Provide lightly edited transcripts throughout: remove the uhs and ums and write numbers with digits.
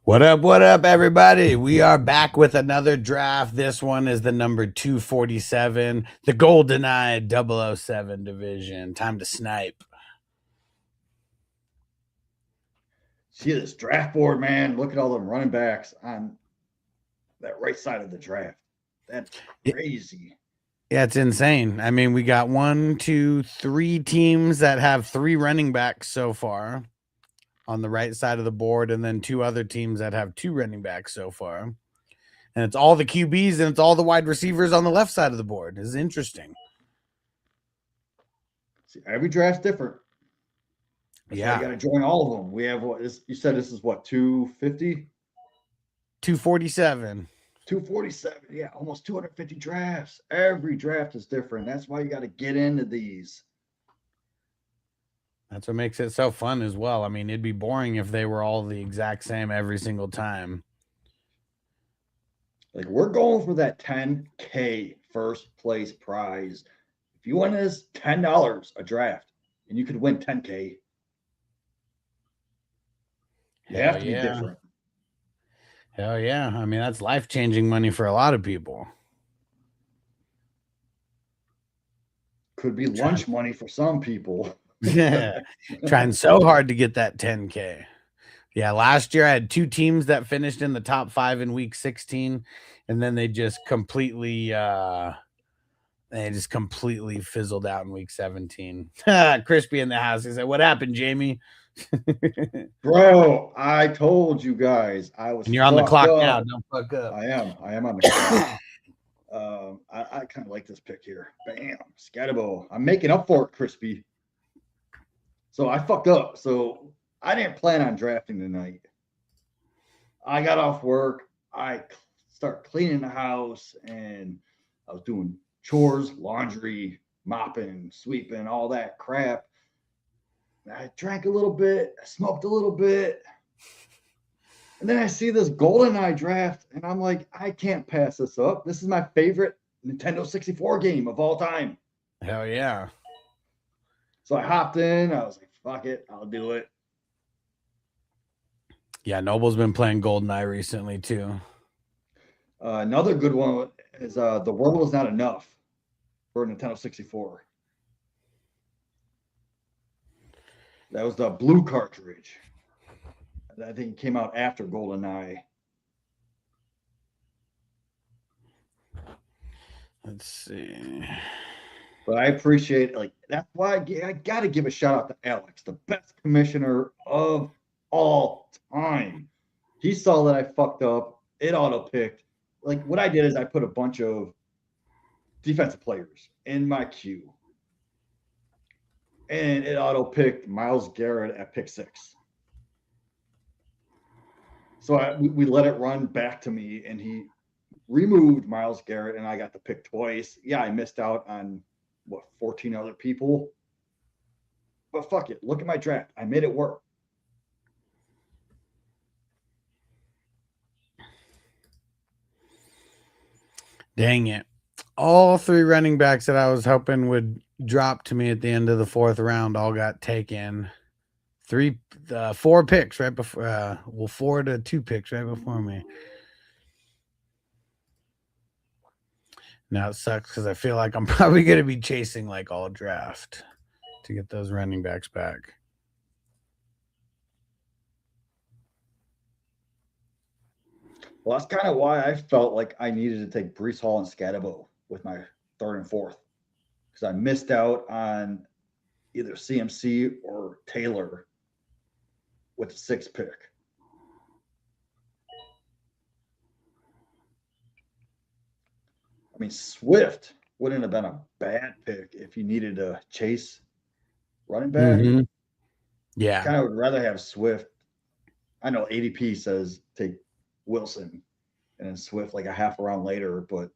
What up, everybody? We are back with another draft. This one is the number 247, the GoldenEye 007 division. Time to snipe. See this draft board, man. Look at all them running backs on that right side of the draft. That's crazy. Yeah, it's insane. I mean, we got 1, 2, 3 teams that have 3 running backs so far on the right side of the board, and then 2 other teams that have 2 running backs so far. And it's all the QBs and it's all the wide receivers on the left side of the board. It's interesting. See, every draft's different. That's why Yeah. you got to join all of them. We have what you said. This is what 250, 247. 247. Yeah, almost 250 drafts. Every draft is different. That's why you got to get into these. That's what makes it so fun as well. I mean, it'd be boring if they were all the exact same every single time. Like we're going for that 10K first place prize. If you win this $10 a draft, and you could win 10K. You have to be different. Hell yeah. I mean, that's life-changing money for a lot of people. Could be lunch money for some people. Yeah. Trying so hard to get that 10K. Yeah, last year I had 2 teams that finished in the top 5 in week 16, and then they just completely fizzled out in week 17. Crispy in the house. He said, "What happened, Jamie?" Bro, I told you guys I was. And you're on the clock now. Don't fuck up. I am on the clock. I kind of like this pick here. Bam, Scatterbo. I'm making up for it, Crispy. So I fucked up. So I didn't plan on drafting tonight. I got off work. I start cleaning the house, and I was doing chores, laundry, mopping, sweeping, all that crap. I drank a little bit, I smoked a little bit, and then I see this GoldenEye draft, and I'm like, I can't pass this up. This is my favorite Nintendo 64 game of all time. Hell yeah. So I hopped in. I was like, fuck it, I'll do it. Yeah, Noble's been playing GoldenEye recently, too. Another good one is The World Is Not Enough for Nintendo 64. That was the blue cartridge. I think it came out after GoldenEye. Let's see. But I appreciate, like, that's why I got to give a shout out to Alex, the best commissioner of all time. He saw that I fucked up. It auto-picked. Like, what I did is I put a bunch of defensive players in my queue. And it auto-picked Myles Garrett at pick 6. So we let it run back to me, and he removed Myles Garrett, and I got the pick twice. Yeah, I missed out on, 14 other people? But fuck it. Look at my draft. I made it work. Dang it. All 3 running backs that I was hoping would drop to me at the end of the 4th round all got taken. 4 picks right before 4 to 2 picks right before me. Now it sucks because I feel like I'm probably going to be chasing like all draft to get those running backs back. Well, that's kind of why I felt like I needed to take Breece Hall and Scatterbo with my 3rd and 4th, because I missed out on either CMC or Taylor with the 6th pick. I mean, Swift wouldn't have been a bad pick if you needed to chase running back. Mm-hmm. Yeah. I kind of would rather have Swift. I know ADP says take Wilson and then Swift like a half a round later, but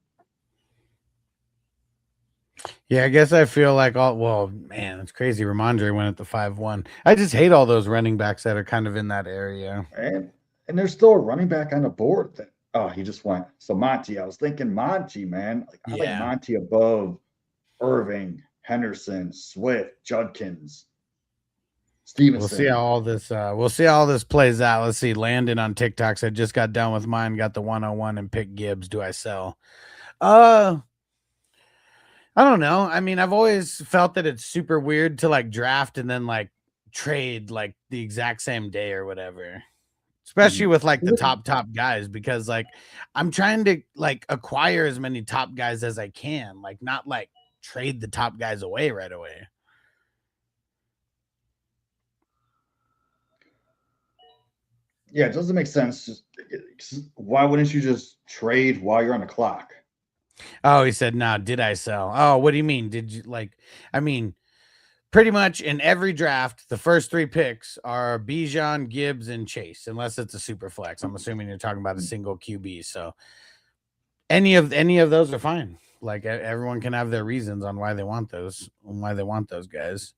yeah, I guess I feel like man, it's crazy. Ramondre went at the 5-1. I just hate all those running backs that are kind of in that area. And there's still a running back on the board that he just went. So Monty, I was thinking Monty, man. Like I like Monty above Irving, Henderson, Swift, Judkins. We'll see Stevenson. how all this plays out. Let's see. Landon on TikTok said just got done with mine, got the 101 and pick Gibbs. Do I sell? I don't know. I mean, I've always felt that it's super weird to like draft and then like trade like the exact same day or whatever. Especially with like the top guys, because like I'm trying to like acquire as many top guys as I can, like not like trade the top guys away right away. Yeah, it doesn't make sense. Why wouldn't you just trade while you're on the clock? Oh, he said, "No, did I sell?" Oh, what do you mean? Did you like? I mean, pretty much in every draft, the first three picks are Bijan, Gibbs, and Chase, unless it's a super flex. I'm assuming you're talking about a single QB. So any of those are fine. Like everyone can have their reasons on why they want those, guys.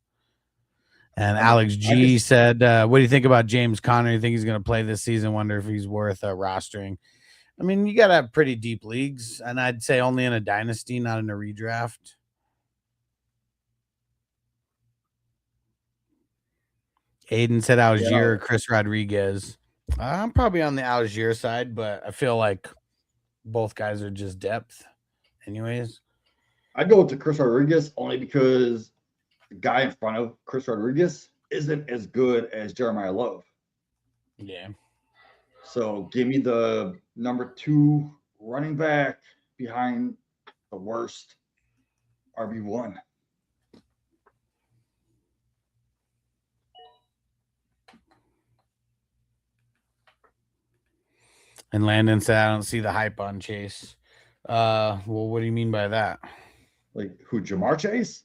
And I mean, Alex I could. G said, "What do you think about James Conner? You think he's going to play this season? Wonder if he's worth rostering." I mean, you got to have pretty deep leagues, and I'd say only in a dynasty, not in a redraft. Aiden said Yeah, Algier, no, Chris Rodriguez. I'm probably on the Algier side, but I feel like both guys are just depth, anyways. I'd go to Chris Rodriguez only because the guy in front of Chris Rodriguez isn't as good as Jeremiah Love. Yeah. So give me the number 2 running back behind the worst RB1. And Landon said, I don't see the hype on Chase. Well, what do you mean by that? Like who, Jamar Chase?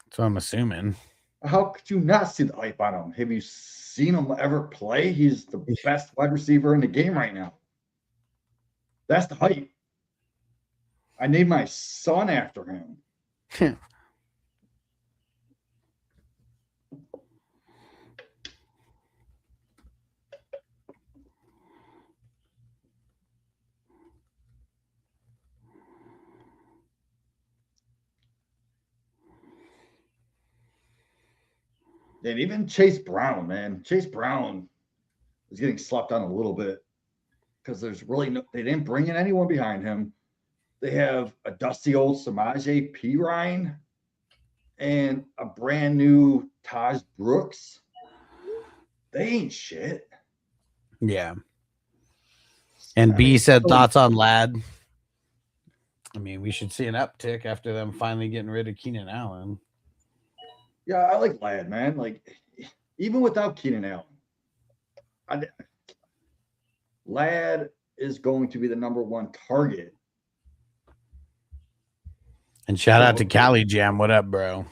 That's what I'm assuming. How could you not see the hype on him? Have you seen him ever play? He's the best wide receiver in the game right now. That's the hype. I named my son after him. And even Chase Brown, man. Chase Brown is getting slept on a little bit because there's really no, they didn't bring in anyone behind him. They have a dusty old Samaje Perine and a brand new Taj Brooks. They ain't shit. Yeah. And I B mean, said so, thoughts on Lad. I mean, we should see an uptick after them finally getting rid of Keenan Allen. yeah, I like Lad, man. Like, even without Keenan Allen, Lad is going to be the number 1 target. And shout out to So, Cali Jam. What up, bro?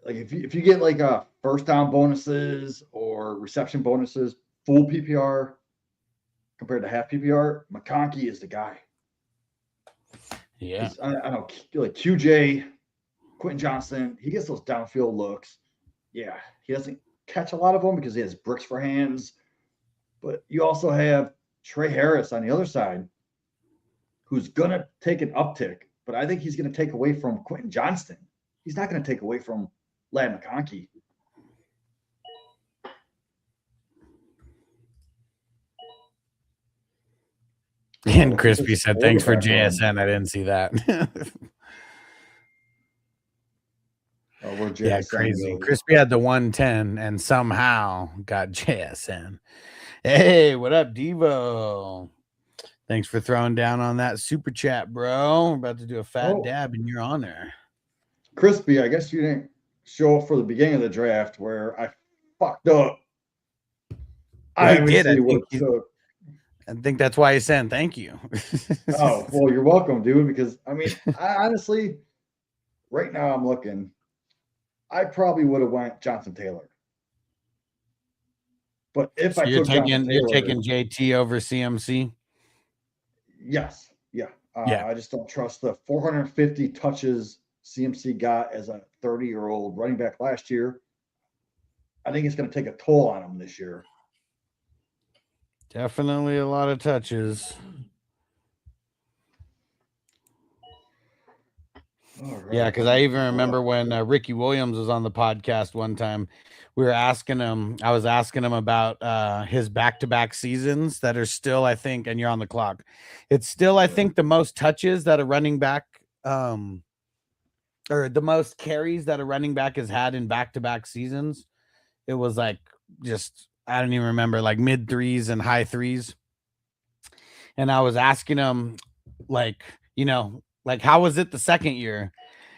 like if you get like first down bonuses or reception bonuses, full PPR compared to half PPR, McConkey is the guy. Yeah. Because I don't like QJ, Quentin Johnson, he gets those downfield looks. Yeah, he doesn't catch a lot of them because he has bricks for hands. But you also have Trey Harris on the other side, who's gonna take an uptick, but I think he's gonna take away from Quentin Johnston. He's not gonna take away from Lad McConkey. And Crispy said, thanks for Run. JSN. I didn't see that. Where Yeah, JSN crazy. goes. Crispy had the 110 and somehow got JSN. Hey, what up, Devo? Thanks for throwing down on that super chat, bro. We're about to do a fat dab in your honor. Crispy, I guess you didn't show up for the beginning of the draft where I fucked up. Well, I he did. obviously would have took. I think that's why he's saying thank you. Oh, well, you're welcome, dude. Because I mean, I honestly, right now I'm looking. I probably would have went Jonathan Taylor. But if So I took Jonathan you're Taylor, taking JT over CMC? yes, yeah. Yeah. I just don't trust the 450 touches CMC got as a 30-year-old running back last year. I think it's going to take a toll on him this year. Definitely a lot of touches. Yeah, because I even remember when Ricky Williams was on the podcast one time, we were asking him, I was asking him about his back-to-back seasons that are still, I think, and you're on the clock. It's still, I think, the most touches that a running back, or the most carries that a running back has had in back-to-back seasons. It was like just, I don't even remember, like mid threes and high threes. And I was asking him, like, like, how was it the second year?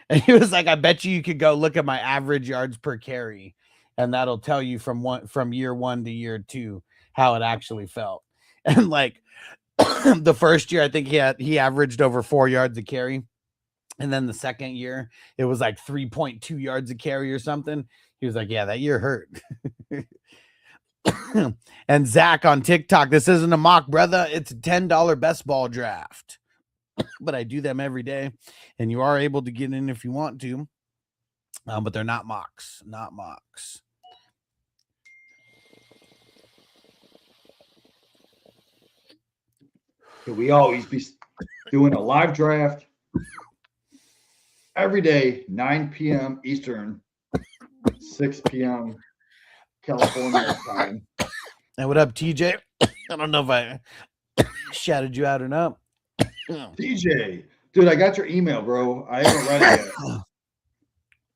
And he was like, I bet you could go look at my average yards per carry, and that'll tell you from year 1 to year 2 how it actually felt. And like the first year, I think he averaged over 4 yards a carry. And then the second year, it was like 3.2 yards a carry or something. He was like, yeah, that year hurt. And Zach on TikTok, this isn't a mock, brother. It's a $10 best ball draft. But I do them every day, and you are able to get in if you want to, but they're not mocks. We always be doing a live draft every day, 9 p.m. Eastern, 6 p.m. California time. And what up, TJ? I don't know if I shouted you out or not. TJ, dude, I got your email, bro. I haven't read it yet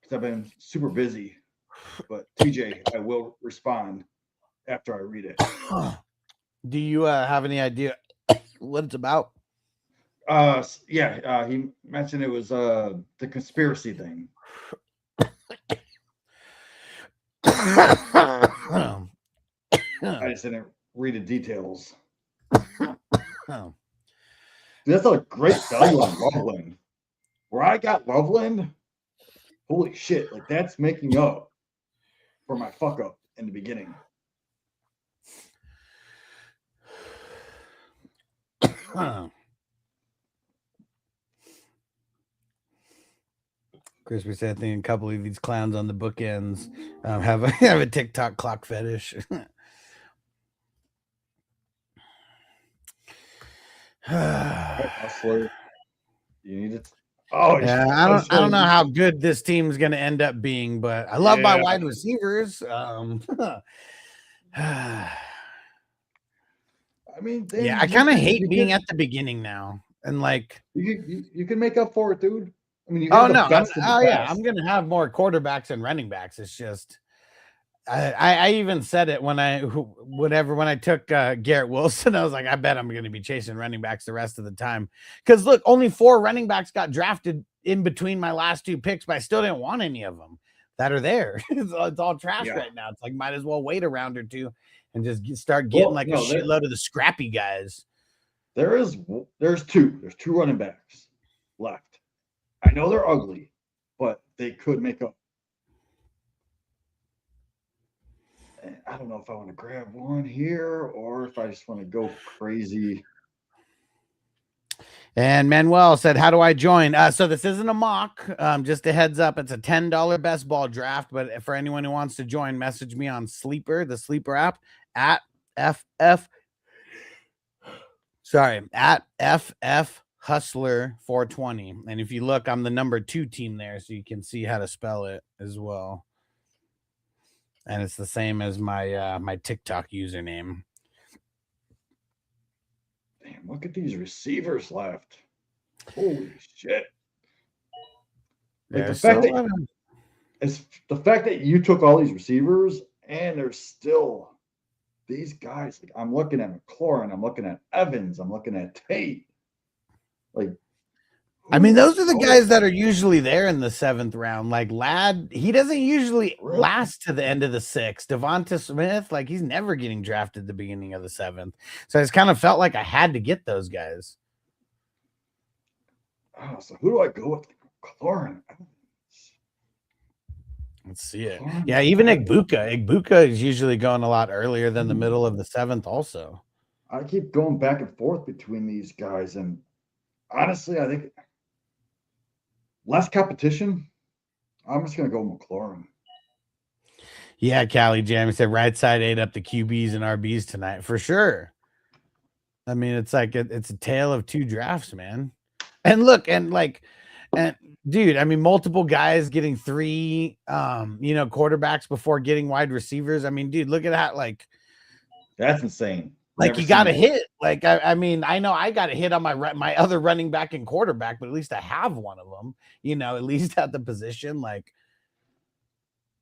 because I've been super busy. But TJ, I will respond after I read it. Do you have any idea what it's about? He mentioned it was the conspiracy thing. I just didn't read the details. Dude, that's a great value on Loveland. Where I got Loveland, holy shit, like that's making up for my fuck up in the beginning. Chris, we said, I think a couple of these clowns on the bookends have a TikTok clock fetish. Hustler, you need it. Oh yeah, I don't know how good this team's going to end up being, but I love my wide receivers. I mean, yeah, I kind of hate being at the beginning now, and like you can make up for it, dude. I mean, I'm gonna have more quarterbacks and running backs. It's just I even said it when I took Garrett Wilson. I was like, I bet I'm going to be chasing running backs the rest of the time. Because look, only 4 running backs got drafted in between my last 2 picks, but I still didn't want any of them that are there. It's all trash right now. It's like, might as well wait a round or 2 and just start getting a shitload of the scrappy guys. There's 2. There's 2 running backs left. I know they're ugly, but they could make up. I don't know if I want to grab one here or if I just want to go crazy. And Manuel said, how do I join? So this isn't a mock. Just a heads up. It's a $10 best ball draft. But for anyone who wants to join, message me on Sleeper, the Sleeper app, at FF Hustler 420. And if you look, I'm the number 2 team there, so you can see how to spell it as well. And it's the same as my my TikTok username. Damn, look at these receivers left. Holy shit. Like the fact that you took all these receivers and there's still these guys. Like I'm looking at McLaurin, I'm looking at Evans, I'm looking at Tate. Like, I mean, those are the guys that are usually there in the 7th round. Like Ladd, he doesn't usually last to the end of the 6th. Devonta Smith, like he's never getting drafted at the beginning of the 7th. So I just kind of felt like I had to get those guys. Oh, so who do I go with? McLaurin. Let's see it. Yeah, even Igbuka is usually going a lot earlier than the middle of the 7th also. I keep going back and forth between these guys, and honestly, I think less competition. I'm just going to go McLaurin. Yeah, Callie Jam said right side ate up the QBs and RBs tonight for sure. I mean, it's like it's a tale of 2 drafts, man. And look, and dude, I mean, multiple guys getting 3, quarterbacks before getting wide receivers. I mean, dude, look at that. That's insane. Like Never you got seen to that. hit. Like I mean, I know I got to hit on my other running back and quarterback, but at least I have one of them. At least at the position. Like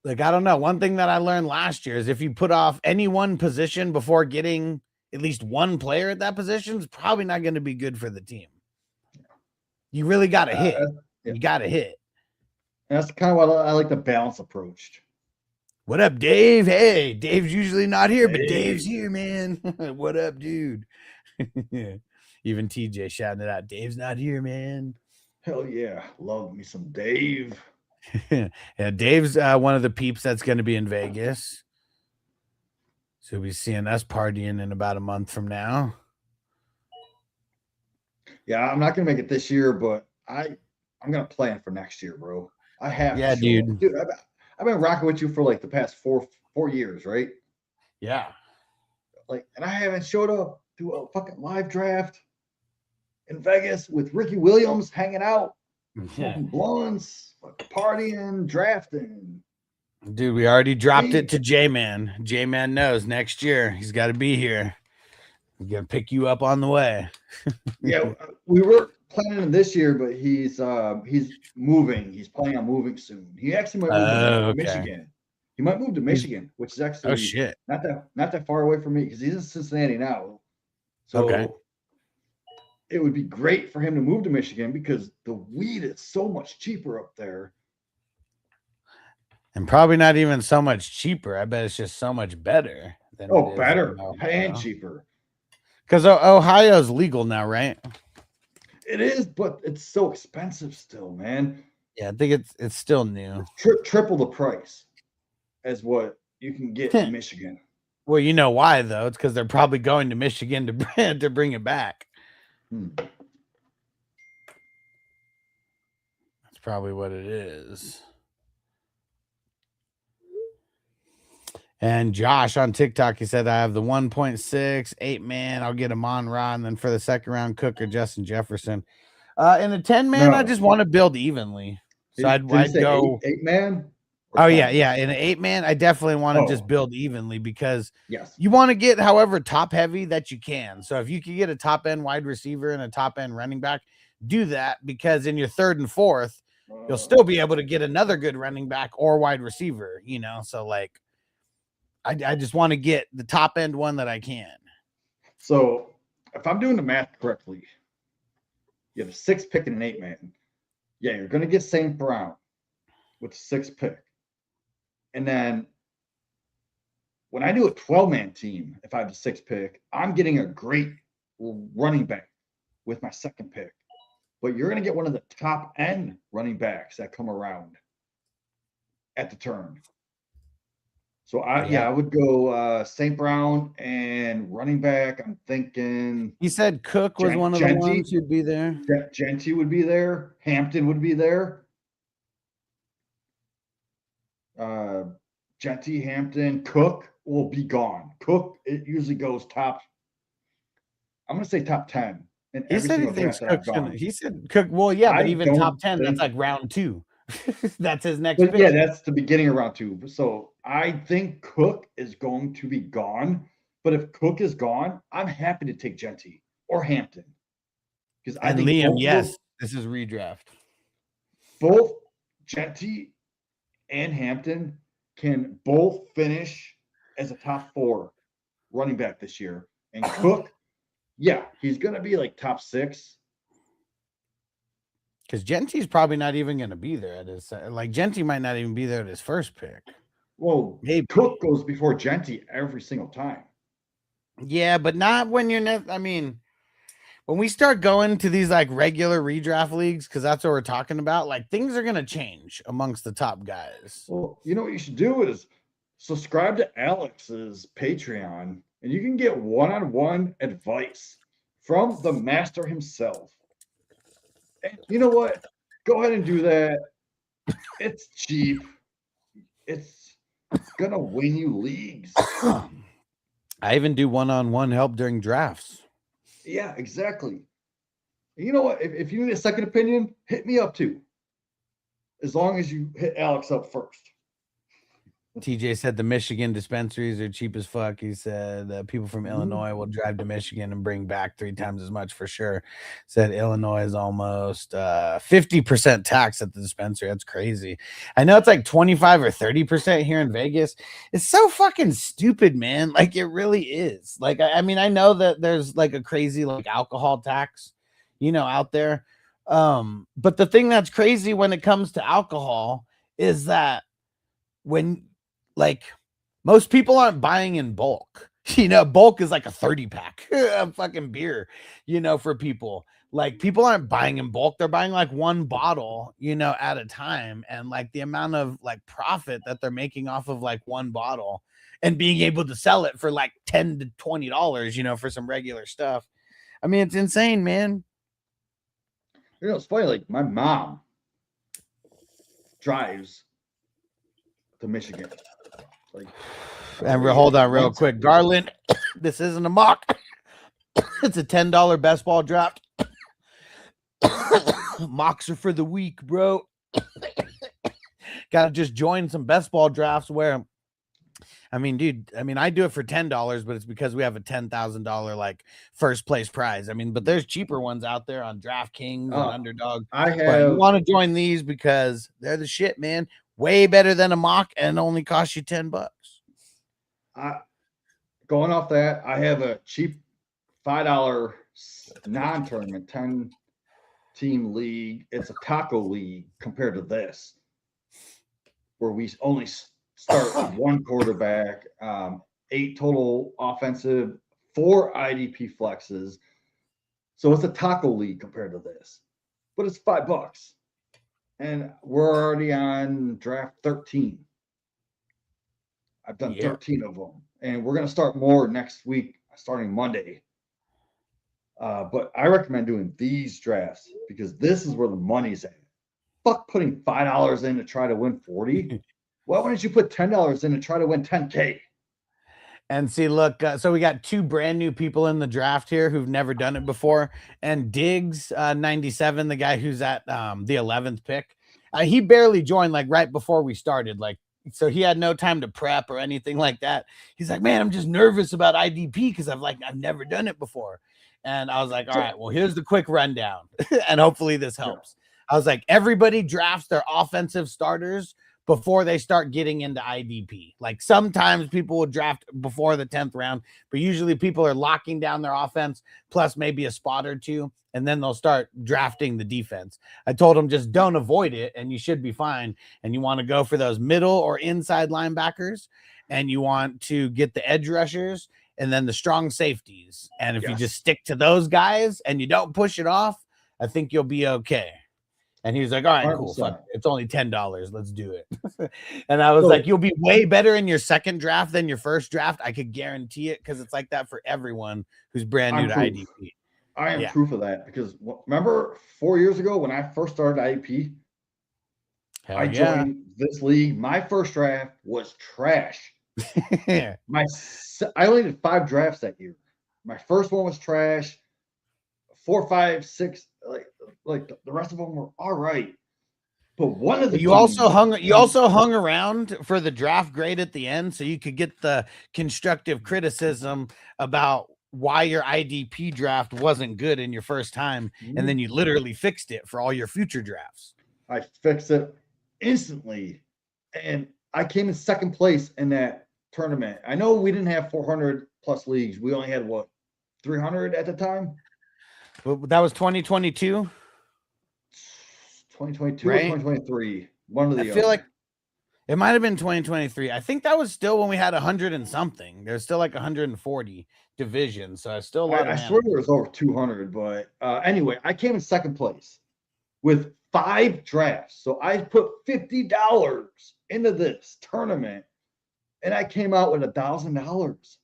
I don't know. One thing that I learned last year is if you put off any one position before getting at least one player at that position, it's probably not going to be good for the team. You really got to hit. Yeah. You got to hit. And that's kind of what I like the balance approach. What up, Dave? Hey, Dave's usually not here, but Dave's Dave. here, man. What up, dude? Even TJ shouting it out. Dave's not here, man. Hell yeah. Love me some Dave. Yeah, Dave's one of the peeps that's going to be in Vegas. So he'll be seeing us partying in about a month from now. Yeah, I'm not gonna make it this year, but I'm gonna plan for next year, bro. I have Yeah, to show dude. up. Dude, I've been rocking with you for like the past four years, right? Yeah. Like, and I haven't showed up to a fucking live draft in Vegas with Ricky Williams hanging out, smoking blunts, partying, drafting. Dude, we already dropped it to J-Man. J-Man knows next year he's got to be here. He's going to pick you up on the way. Yeah, we were planning this year, but he's moving. He's planning on moving soon. He actually might move to Michigan. He might move to Michigan, which is actually not that far away from me because he's in Cincinnati now. So it would be great for him to move to Michigan because the weed is so much cheaper up there. And probably not even so much cheaper. I bet it's just so much better than it is. Better and cheaper. Because Ohio's legal now, right? It is, but it's so expensive still, man. Yeah, I think it's still new. It's triple the price as what you can get in Michigan. Well, you know why though? It's because they're probably going to Michigan to bring it back. That's probably what it is. And Josh on TikTok, he said, I have the 1.6, 8-man. I'll get Amon-Ra. And then for the second round, Cook or Justin Jefferson. In the 10-man, I just want to build evenly. So I'd go 8-man. Oh, yeah. In an 8-man, I definitely want to just build evenly because you want to get however top heavy that you can. So if you can get a top end wide receiver and a top end running back, do that because in your third and fourth, you'll still be able to get another good running back or wide receiver, So like, I just want to get the top end one that I can. So if I'm doing the math correctly, you have a 6 pick and an 8-man. Yeah, you're going to get St. Brown with the 6 pick. And then when I do a 12-man team, if I have the 6 pick, I'm getting a great running back with my 2nd pick. But you're going to get one of the top end running backs that come around at the turn. So I would go St. Brown and running back. I'm thinking he said Cook was one of the ones who'd be there. Genty would be there. Hampton would be there. Genty, Hampton, Cook will be gone. Cook, it usually goes top. I'm going to say top 10. And he said he thinks Cook's gonna. He said Cook. Well, yeah, but even top 10, that's like round 2. That's his next pick. Yeah, that's the beginning of round 2. So I think Cook is going to be gone. But if Cook is gone, I'm happy to take Genty or Hampton. Because I think Liam, this is redraft. Both Genty and Hampton can both finish as a top 4 running back this year. And Cook, he's going to be like top 6. Because Genty's probably not even going to be there at his Genty might not even be there at his first pick. Well, maybe Cook goes before Genty every single time. Yeah, but not when you're not. I mean, when we start going to these like regular redraft leagues, because that's what we're talking about, like things are going to change amongst the top guys. Well, you know what you should do is subscribe to Alex's Patreon, and you can get one-on-one advice from the master himself. And you know what? Go ahead and do that. It's cheap. It's going to win you leagues. I even do one-on-one help during drafts. Yeah, exactly. You know what? If you need a second opinion, hit me up too. as long as you hit Alex up first. TJ said the Michigan dispensaries are cheap as fuck. He said people from Illinois will drive to Michigan and bring back 3 times as much for sure. Said Illinois is almost 50% tax at the dispensary. That's crazy. I know it's like 25 or 30% here in Vegas. It's so fucking stupid, man. Like it really is. Like I mean, I know that there's like a crazy like alcohol tax, out there. But the thing that's crazy when it comes to alcohol is that when like most people aren't buying in bulk. Bulk is like a 30 pack of fucking beer, for people. Like people aren't buying in bulk. They're buying like one bottle, at a time. And like the amount of like profit that they're making off of like one bottle and being able to sell it for like $10 to $20, for some regular stuff. I mean, it's insane, man. It's funny. Like my mom drives to Michigan. Like, and hold on real quick. Garland, this isn't a mock. It's a $10 best ball draft. Mocks are for the week, bro. Gotta just join some best ball drafts where, I mean, dude, I do it for $10, but it's because we have a $10,000 like first place prize. I mean, but there's cheaper ones out there on DraftKings and Underdog. But you want to join these because they're the shit, man. Way better than a mock and only cost you $10. Going off that, I have a cheap $5 non-tournament 10-team league. It's a taco league compared to this, where we only start with 1 quarterback, 8 total offensive, 4 IDP flexes. So it's a taco league compared to this, but it's $5. And we're already on draft 13. I've done 13 of them. And we're going to start more next week, starting Monday. But I recommend doing these drafts because this is where the money's at. Fuck putting $5 in to try to win 40. Why wouldn't you put $10 in to try to win 10K? And see, look, so we got 2 brand new people in the draft here who've never done it before. And Diggs, 97, the guy who's at the 11th pick, he barely joined like right before we started. Like, so he had no time to prep or anything like that. He's like, man, I'm just nervous about IDP because I've never done it before. And I was like, all right, well, here's the quick rundown. And hopefully this helps. I was like, everybody drafts their offensive starters before they start getting into IDP. Like sometimes people will draft before the 10th round, but usually people are locking down their offense plus maybe a spot or 2, and then they'll start drafting the defense. I told them just don't avoid it and you should be fine. And you want to go for those middle or inside linebackers, and you want to get the edge rushers and then the strong safeties. And if you just stick to those guys and you don't push it off, I think you'll be okay. And he was like, all right, cool. Fuck, it's only $10. Let's do it. And I was like, you'll be way better in your second draft than your first draft. I could guarantee it because it's like that for everyone who's brand new to IDP. I am proof of that because remember 4 years ago when I first started IDP, I joined this league. My first draft was trash. I only did 5 drafts that year. My first one was trash. 4, 5, 6, like the rest of them were all right. But one of the you also hung around for the draft grade at the end so you could get the constructive criticism about why your IDP draft wasn't good in your first time, and then you literally fixed it for all your future drafts. I fixed it instantly, and I came in second place in that tournament. I know we didn't have 400 plus leagues. We only had 300 at the time. Well, that was 2022. 2022 right? Or 2023. One of the I feel like it might have been 2023. I think that was still when we had 100 and something. There's still like 140 divisions. So I still a lot I swear there was over 200. But anyway, I came in second place with 5 drafts. So I put $50 into this tournament and I came out with $1,000.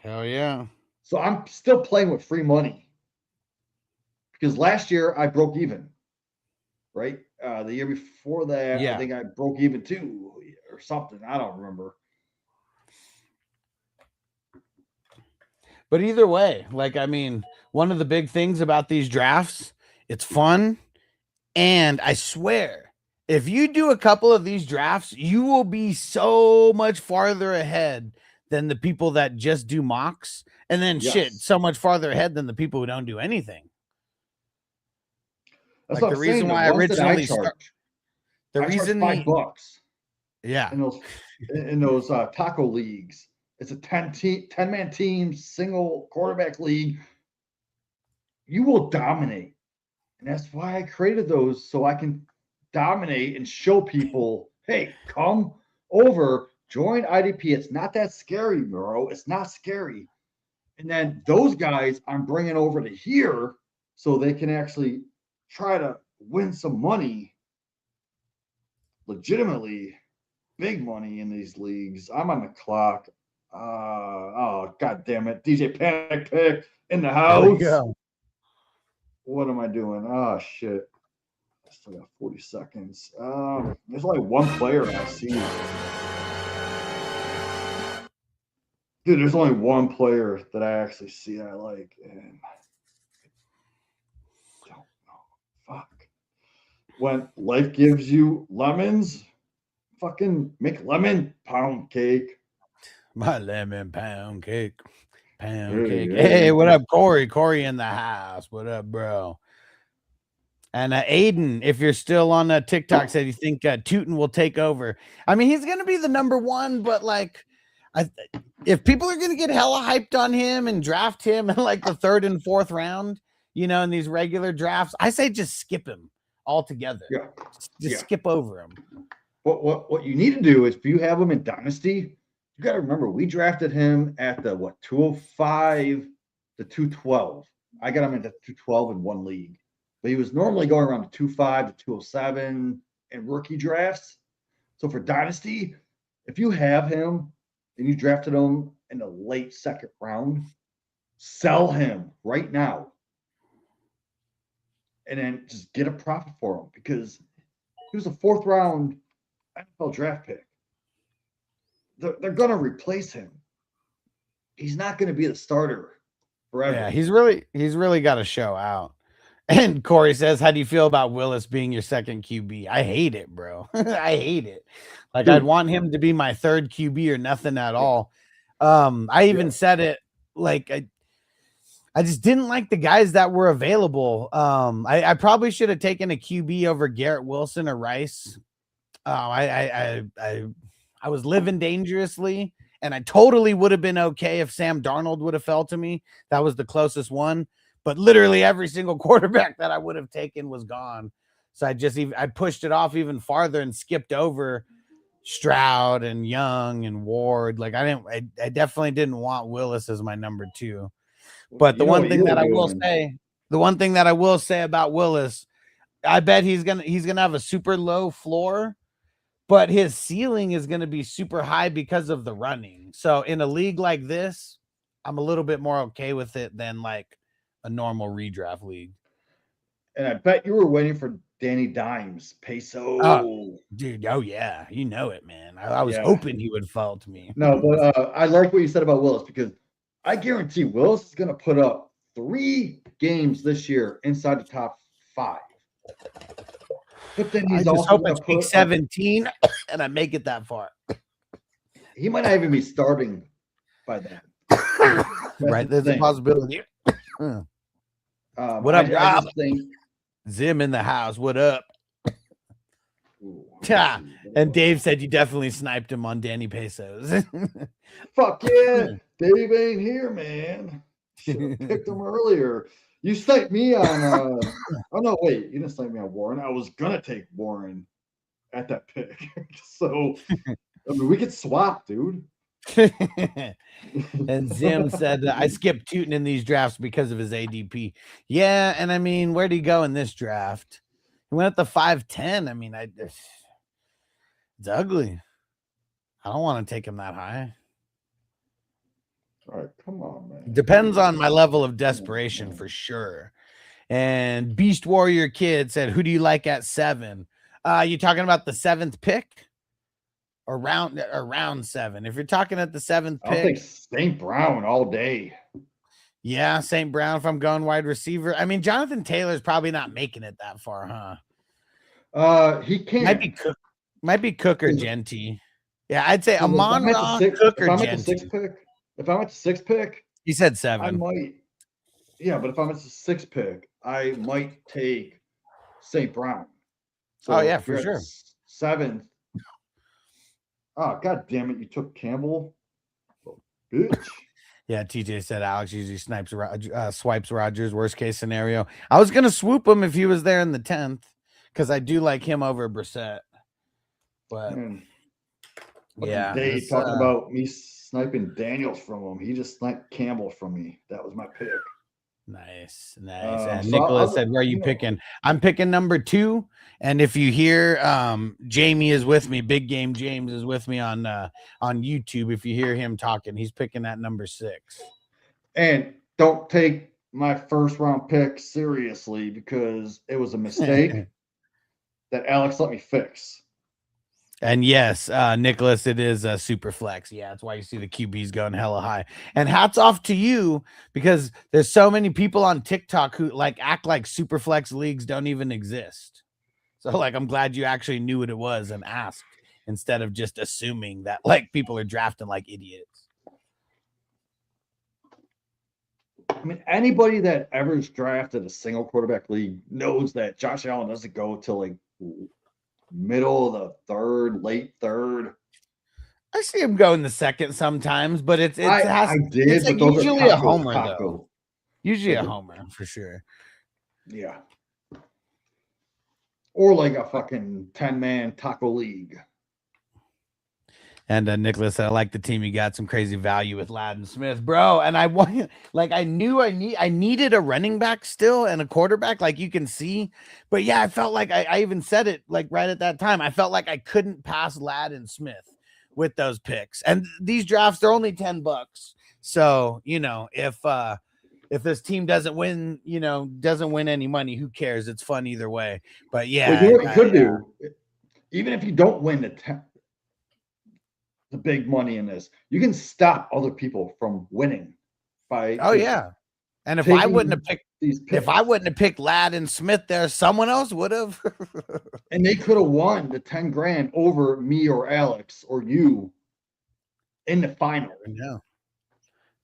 Hell yeah. So I'm still playing with free money. Because last year I broke even, right? The year before that, I think I broke even too or something. I don't remember. But either way, like, I mean, one of the big things about these drafts, it's fun. And I swear, If you do a couple of these drafts, you will be so much farther ahead than the people that just do mocks, and then shit, Yes. so much farther ahead than the people who don't do anything. That's Like what the I'm saying. reason The why I ones that I originally start, charge, the I charge reason $5 yeah, in those taco leagues. It's a 10-man team, single quarterback league. You will dominate. And that's why I created those, so I can dominate and show people, hey, come over, join IDP. It's not that scary, bro. It's not scary. And then those guys I'm bringing over to here so they can actually try to win some money legitimately, big money in these leagues. I'm on the clock. Oh, God damn it. DJ Panic Pick in the there we house. go. What am I doing? Oh, shit. I still got 40 seconds. There's only one player I see. Dude, there's only one player that I actually see I like, and I don't know. Fuck. When life gives you lemons, fucking make lemon pound cake. My lemon pound cake. Pound Hey, cake. hey. Hey, what up, Corey? Corey in the house. What up, bro? And Aiden, if you're still on TikTok, said you think Tootin will take over. I mean, he's going to be the number one, but like, if people are going to get hella hyped on him and draft him in like the 3rd and 4th round, in these regular drafts, I say just skip him altogether. Yeah. Just skip over him. What you need to do is if you have him in Dynasty, you got to remember we drafted him at the 205 to 212. I got him at the 212 in one league, but he was normally going around the 25 to 207 in rookie drafts. So for Dynasty, if you have him and you drafted him in the late 2nd round, sell him right now and then just get a profit for him because he was a 4th round NFL draft pick. They're going to replace him. He's not going to be the starter forever. Yeah, he's really got to show out. And Corey says, "How do you feel about Willis being your second QB?" I hate it, bro. I hate it. Like, Dude. I'd want him to be my 3rd QB or nothing at all. I even said it like I just didn't like the guys that were available. I probably should have taken a QB over Garrett Wilson or Rice. I was living dangerously, and I totally would have been okay if Sam Darnold would have fell to me. That was the closest one. But literally every single quarterback that I would have taken was gone. So I pushed it off even farther and skipped over Stroud and Young and Ward. Like I definitely didn't want Willis as my number 2. But the one thing that I will say about Willis, I bet he's gonna have a super low floor, but his ceiling is gonna be super high because of the running. So in a league like this, I'm a little bit more okay with it than like a normal redraft league. And I bet you were waiting for Danny Dimes, peso. Dude, oh yeah, you know it, man. I was hoping he would fall to me. No, but I like what you said about Willis because I guarantee Willis is going to put up 3 games this year inside the top 5. But then he's I just hope also it's week 17 and I make it that far. He might not even be starting by then. Right, there's a possibility. What up, Rob? Zim in the house. What up? Yeah. And Dave said you definitely sniped him on Danny Pesos. Fuck yeah. Dave ain't here, man. Should have picked him earlier. You sniped me on oh no, wait, you didn't snipe me on Warren. I was gonna take Warren at that pick. So I mean we could swap, dude. And Zim said I skipped Tootin in these drafts because of his ADP. Yeah, and I mean, where'd he go in this draft? He went at the 5'10. I mean, it's ugly. I don't want to take him that high. All right, come on, man. Depends on my level of desperation for sure. And Beast Warrior Kid said, "Who do you like at 7?" You talking about the 7th pick? Or round 7. If you're talking at the 7th pick, I'll take St. Brown all day. Yeah, St. Brown if I'm going wide receiver. I mean, Jonathan Taylor's probably not making it that far, huh? He Might can. be Cook. Might be Cook or Genty. Yeah, I'd say If Amon I'm at the Ra, six, Cook, if or I'm at the sixth Genty. pick, if I'm at the sixth pick, He said I 7. might. Yeah, but if I'm at the sixth pick, I might take St. Brown. Oh So yeah, if for you're at the sure. seventh, oh god damn it, you took Campbell, oh, bitch. Yeah, TJ said Alex usually swipes Rogers. Worst case scenario. I was gonna swoop him if he was there in the 10th because I do like him over Brissett. But Man, fucking yeah, Dave it's talking about me sniping Daniels from him. He just sniped Campbell from me. That was my pick. nice. And So Nicholas said, "Where are you picking?" I'm picking number 2. And if you hear, Jamie is with me. Big Game James is with me on YouTube. If you hear him talking, he's picking at number 6. And don't take my first round pick seriously because it was a mistake that Alex let me fix. And yes, Nicholas, it is a super flex. Yeah, that's why you see the QBs going hella high. And hats off to you because there's so many people on TikTok who like act like super flex leagues don't even exist. So like, I'm glad you actually knew what it was and asked instead of just assuming that like people are drafting like idiots. I mean, anybody that ever's drafted a single quarterback league knows that Josh Allen doesn't go till like middle of the third, late third. I see him go in the second sometimes, but it's I did, it's but like those are usually a those homer though. Usually a homer for sure. Yeah. Or like a fucking 10-man taco league. And Nicholas said, I like the team. You got some crazy value with Ladd and Smith, bro. And I want, like, I knew I needed a running back still and a quarterback, like you can see. But yeah, I felt like I even said it like right at that time. I felt like I couldn't pass Ladd and Smith with those picks. And these drafts, they're only $10. So, if this team doesn't win, doesn't win any money, who cares? It's fun either way. But yeah, well, you know what you could do, even if you don't win the big money in this, you can stop other people from winning by. Oh yeah, and if I wouldn't have picked Ladd and Smith, there someone else would have. And they could have won the 10 grand over me or Alex or you in the final.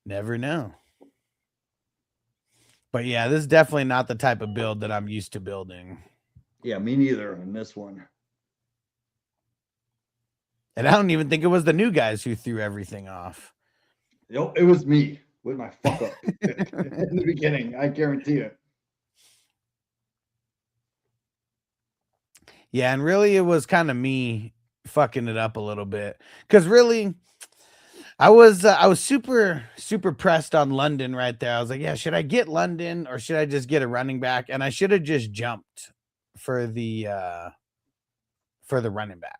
Never know. But yeah, this is definitely not the type of build that I'm used to building. Yeah, me neither in this one. And I don't even think it was the new guys who threw everything off. It was me with my fuck up in the beginning. I guarantee it. Yeah, and really it was kind of me fucking it up a little bit. Because really, I was super pressed on London right there. I was like, yeah, should I get London or should I just get a running back? And I should have just jumped for the running back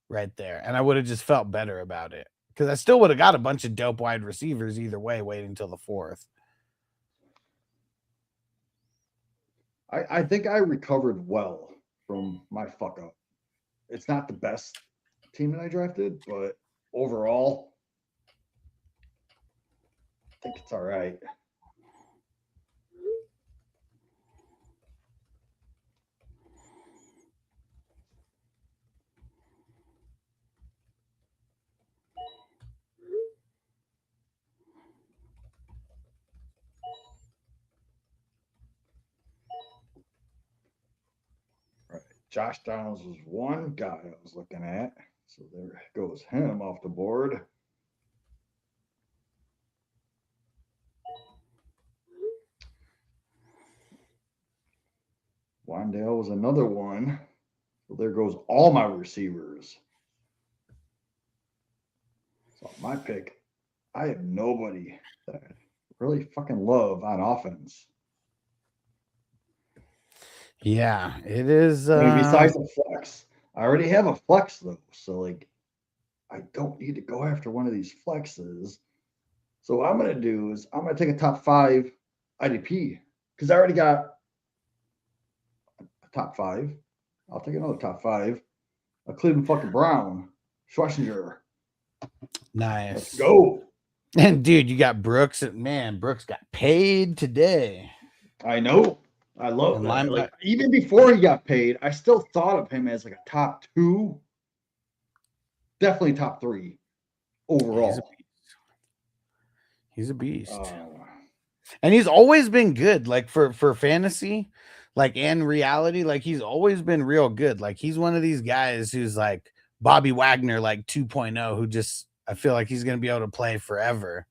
right there. And I would have just felt better about it. Because I still would have got a bunch of dope wide receivers either way, waiting until the 4th. I think I recovered well from my fuck up. It's not the best team that I drafted, but overall, I think it's all right. Josh Downs was one guy I was looking at. So there goes him off the board. Wandale was another one. So there goes all my receivers. So my pick, I have nobody that I really fucking love on offense. Yeah, it is. I mean, besides the flex, I already have a flex though. So like, I don't need to go after one of these flexes. So what I'm going to do is I'm going to take a top 5 IDP because I already got a top 5. I'll take another top 5. A Cleveland fucking Brown, Schwarzenegger. Nice. Let's go. And dude, you got Brooks. Man, Brooks got paid today. I know. I love And that. Like linebacker. even before he got paid, I still thought of him as like a top 2, definitely top 3 overall. He's a beast. Uh, And he's always been good, like for fantasy, like and reality, like he's always been real good. Like he's one of these guys who's like Bobby Wagner, like 2.0, who just I feel like he's gonna be able to play forever.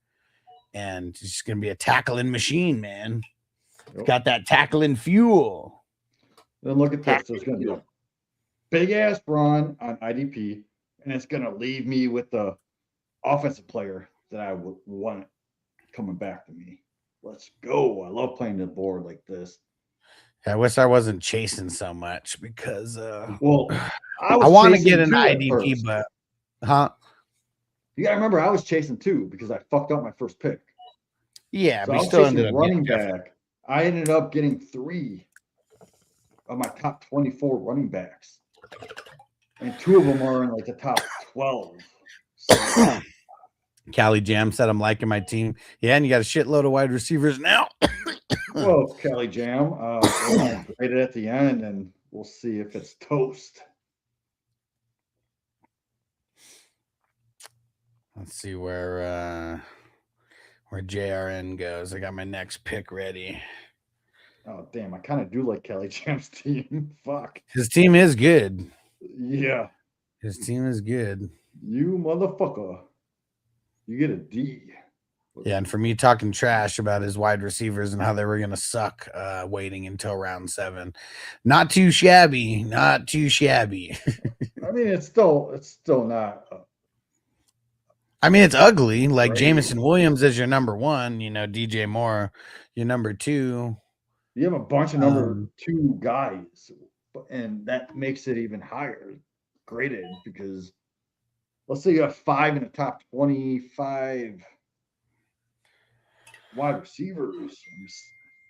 And he's just gonna be a tackling machine, man. He's got that tackling fuel. then look at this. There's going to be a big ass run on IDP, and it's going to leave me with the offensive player that I would want coming back to me. Let's go. I love playing the board like this. I wish I wasn't chasing so much because Well, I I was want to get chasing an 2 at IDP, first. but You got to remember, I was chasing 2 because I fucked up my first pick. yeah, So we I was still ended chasing up running getting back. I ended up getting 3 of my top 24 running backs, and 2 of them are in like the top 12. So, Cali Jam said I'm liking my team. Yeah, and you got a shitload of wide receivers now. well, Kelly Jam, we're going to grade it at the end, and we'll see if it's toast. Let's see where JRN goes. I got my next pick ready. Oh, damn. I kind of do like Kelly Jam's team. Fuck. His team is good. Yeah. His team is good. You motherfucker. You get a D. Yeah, and for me talking trash about his wide receivers and how they were gonna suck, waiting until round 7, not too shabby, not too shabby. I mean, it's still not. I mean, it's ugly. Like Great. Jamison Williams is your number 1. You know, DJ Moore, your number 2. You have a bunch of number 2 guys, and that makes it even higher graded because let's say you have 5 in the top 25 wide receivers.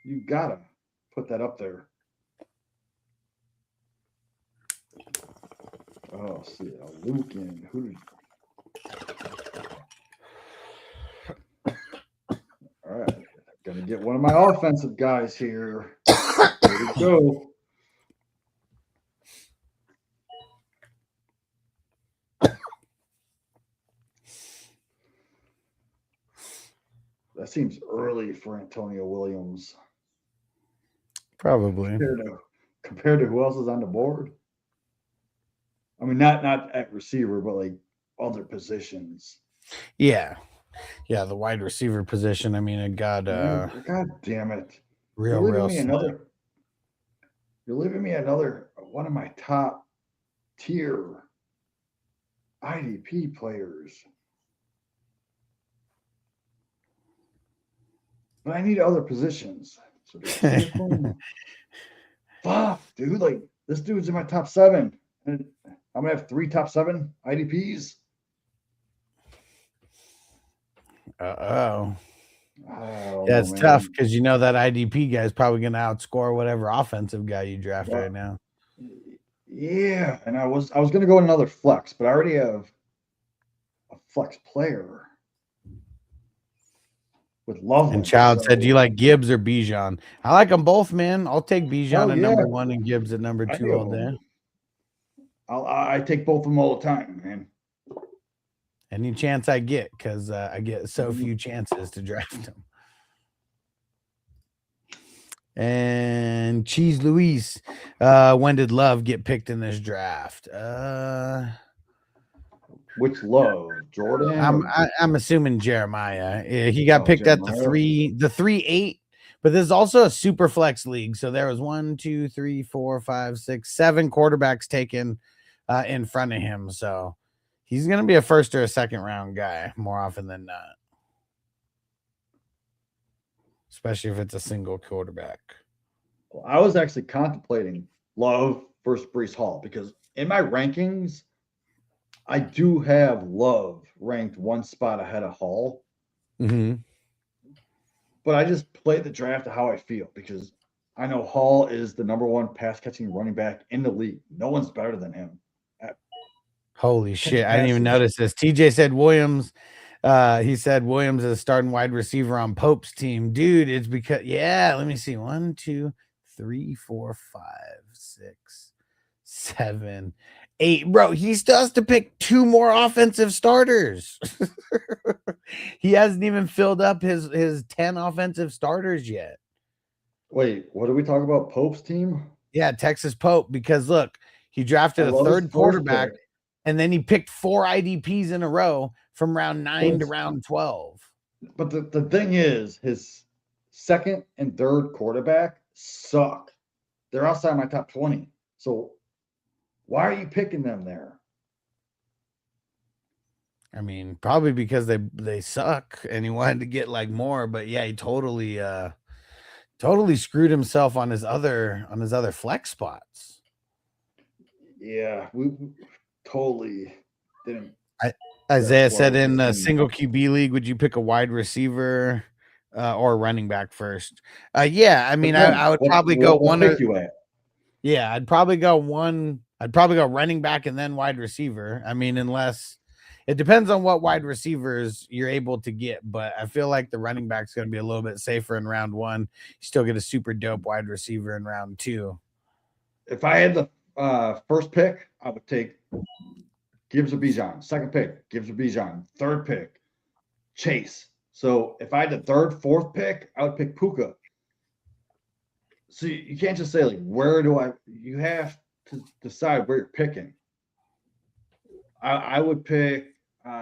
You gotta put that up there. Oh, see, Lucan. Who? All right, gonna get one of my offensive guys here. Here we go. That seems early for Antonio Williams. Probably. Compared to who else is on the board. I mean, not at receiver, but like other positions. Yeah. Yeah, the wide receiver position. I mean, it got God damn it. real You're leaving me another one of my top tier IDP players. But I need other positions. So fuck, dude. Like this dude's in my top 7. And I'm gonna have 3 top 7 IDPs. Yeah, it's tough because you know that IDP guy is probably going to outscore whatever offensive guy you draft right now. Yeah, and I was going to go another flex, but I already have a flex player with Loveland. And Child said, "Do you like Gibbs or Bijan?" I like them both, man. I'll take Bijan at number 1 and Gibbs at number 2 all day. I take both of them all the time, man. Any chance I get, because I get so few chances to draft them. And Cheese Luis, when did Love get picked in this draft? Which Love, Jordan? I'm assuming Jeremiah. He got picked Jeremiah at the 3-8, but there's also a super flex league. So there was 1, 2, 3, 4, 5, 6, 7 quarterbacks taken in front of him. So he's going to be a first or a second round guy more often than not, especially if it's a single quarterback. Well, I was actually contemplating Love versus Breece Hall because in my rankings, I do have Love ranked 1 spot ahead of Hall. Mm-hmm. But I just play the draft how I feel because I know Hall is the number 1 pass catching running back in the league. No one's better than him. Holy shit. I didn't even notice this. TJ said Williams. He said Williams is a starting wide receiver on Pope's team. Dude, it's because, yeah, let me see. 1, 2, 3, 4, 5, 6, 7, 8. Bro, he still has to pick 2 more offensive starters. He hasn't even filled up his 10 offensive starters yet. Wait, what are we talking about? Pope's team? Yeah, Texas Pope, because look, he drafted I a love his third first quarterback, pick. and then he picked 4 IDPs in a row from round 9 to round 12. But the thing is, his second and third quarterback suck. They're outside my top 20. So why are you picking them there? I mean, probably because they suck and he wanted to get like more, but yeah, he totally screwed himself on his other flex spots. Yeah, we totally didn't. Isaiah That's why said we're in a picking. single QB league, would you pick a wide receiver or running back first? Yeah, I mean, I would probably go What one or pick you at? yeah, I'd probably go running back and then wide receiver. I mean, unless it depends on what wide receivers you're able to get, but I feel like the running back's going to be a little bit safer in round 1. You still get a super dope wide receiver in round 2. If I had the first pick, I would take Gibbs or Bijan. Second pick, Gibbs or Bijan. Third pick, Chase. So if I had the third, fourth pick, I would pick Puka. So you can't just say like, where do I? You have to decide where you're picking. I would pick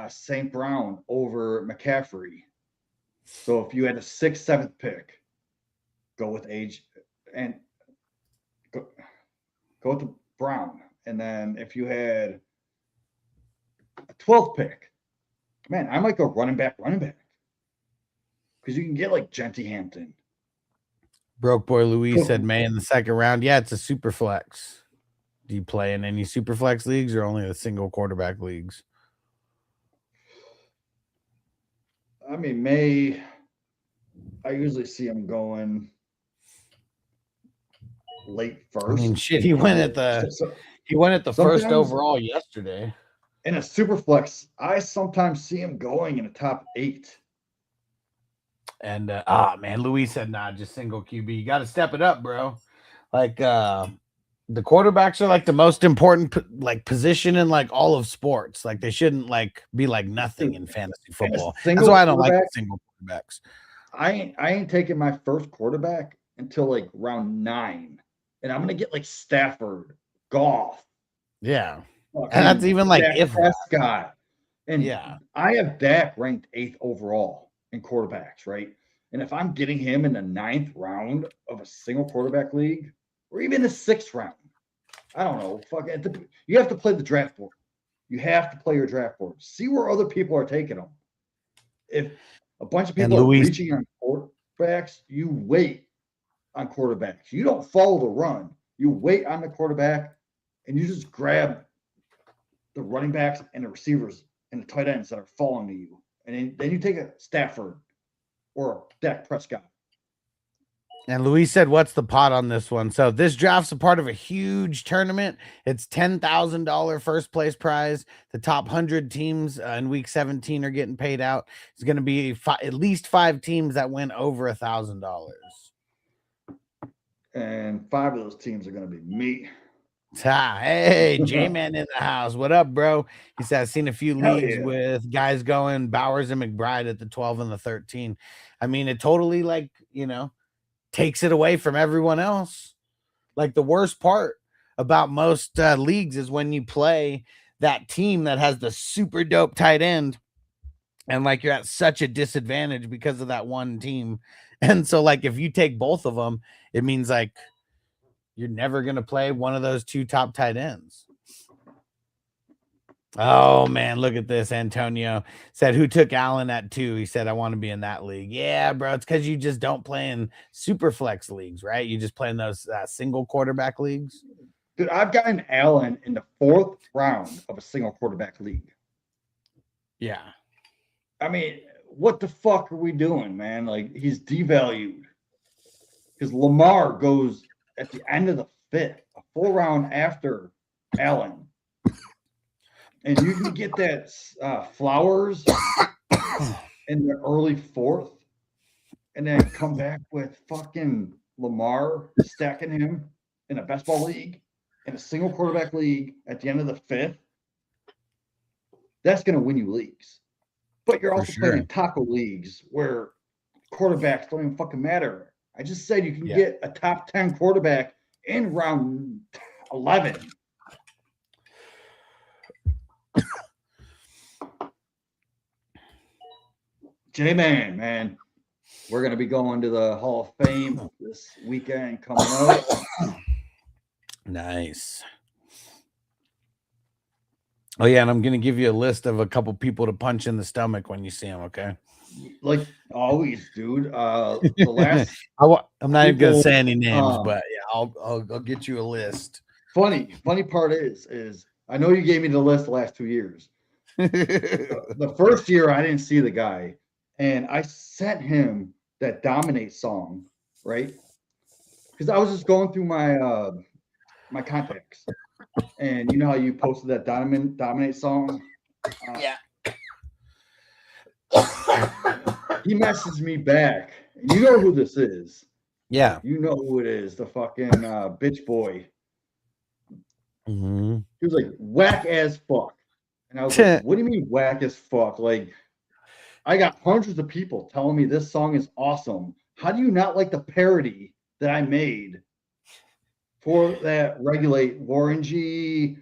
St. Brown over McCaffrey. So if you had a sixth, seventh pick, go with age and go with the Brown. And then if you had a 12th pick, man, I might go running back. Because you can get like Genty Hampton. Broke boy Louise said May in the second round. Yeah, it's a super flex. Do you play in any super flex leagues or only the single quarterback leagues? I mean, May, I usually see him going late first. I mean, shit, he went at the first overall yesterday. In a super flex, I sometimes see him going in the top 8. And man, Louis said, nah, just single QB. You got to step it up, bro. Like the quarterbacks are like the most important like position in like all of sports. Like they shouldn't like be like nothing in fantasy football. That's why I don't like single quarterbacks. I ain't taking my first quarterback until like round 9. And I'm gonna get like Stafford, Goff. Yeah. And that's even like Dak if Prescott. And yeah, I have Dak ranked 8th overall in quarterbacks, right? And if I'm getting him in the 9th round of a single quarterback league, or even the 6th round, I don't know. Fuck it. You have to play the draft board. You have to play your draft board. See where other people are taking them. If a bunch of people are reaching on quarterbacks, you wait on quarterbacks. You don't follow the run. You wait on the quarterback, and you just grab the running backs and the receivers and the tight ends that are falling to you. And then you take a Stafford or a Dak Prescott. And Luis said, what's the pot on this one? So this draft's a part of a huge tournament. It's $10,000 first place prize. The top 100 teams in week 17 are getting paid out. It's going to be at least 5 teams that win over $1,000. And 5 of those teams are going to be me. Hey, J-Man in the house. What up, bro? He said, I've seen a few leagues with guys going Bowers and McBride at the 12 and the 13. I mean, it totally like, takes it away from everyone else. Like the worst part about most leagues is when you play that team that has the super dope tight end and like you're at such a disadvantage because of that one team. And so like if you take both of them, it means like you're never going to play one of those 2 top tight ends. Oh man, look at this. Antonio said, who took Allen at 2? He said, I want to be in that league. Yeah, bro. It's because you just don't play in super flex leagues, right? You just play in those single quarterback leagues. Dude, I've gotten Allen in the 4th round of a single quarterback league. Yeah. I mean, what the fuck are we doing, man? Like, he's devalued. Because Lamar goes at the end of the 5th, a full round after Allen. And you can get that Flowers in the early 4th and then come back with fucking Lamar stacking him in a best ball league, in a single quarterback league at the end of the fifth, that's going to win you leagues. But you're also playing in taco leagues where quarterbacks don't even fucking matter. I just said you can get a top 10 quarterback in round 11. J-Man, man. We're going to be going to the Hall of Fame this weekend coming up. Nice. Oh, yeah, and I'm going to give you a list of a couple people to punch in the stomach when you see them, okay? Like always, dude. The last I'm not even going to say any names, but yeah, I'll get you a list. Funny part is I know you gave me the list the last 2 years. The first year I didn't see the guy, and I sent him that Dominate song, right? Because I was just going through my my contacts, and you know how you posted that Dominate song? Yeah. He messaged me back. You know who this is? Yeah. You know who it is? The fucking bitch boy. Mm-hmm. He was like whack as fuck, and I was like, "What do you mean whack as fuck?" Like, I got hundreds of people telling me this song is awesome. How do you not like the parody that I made for that Regulate Warren G,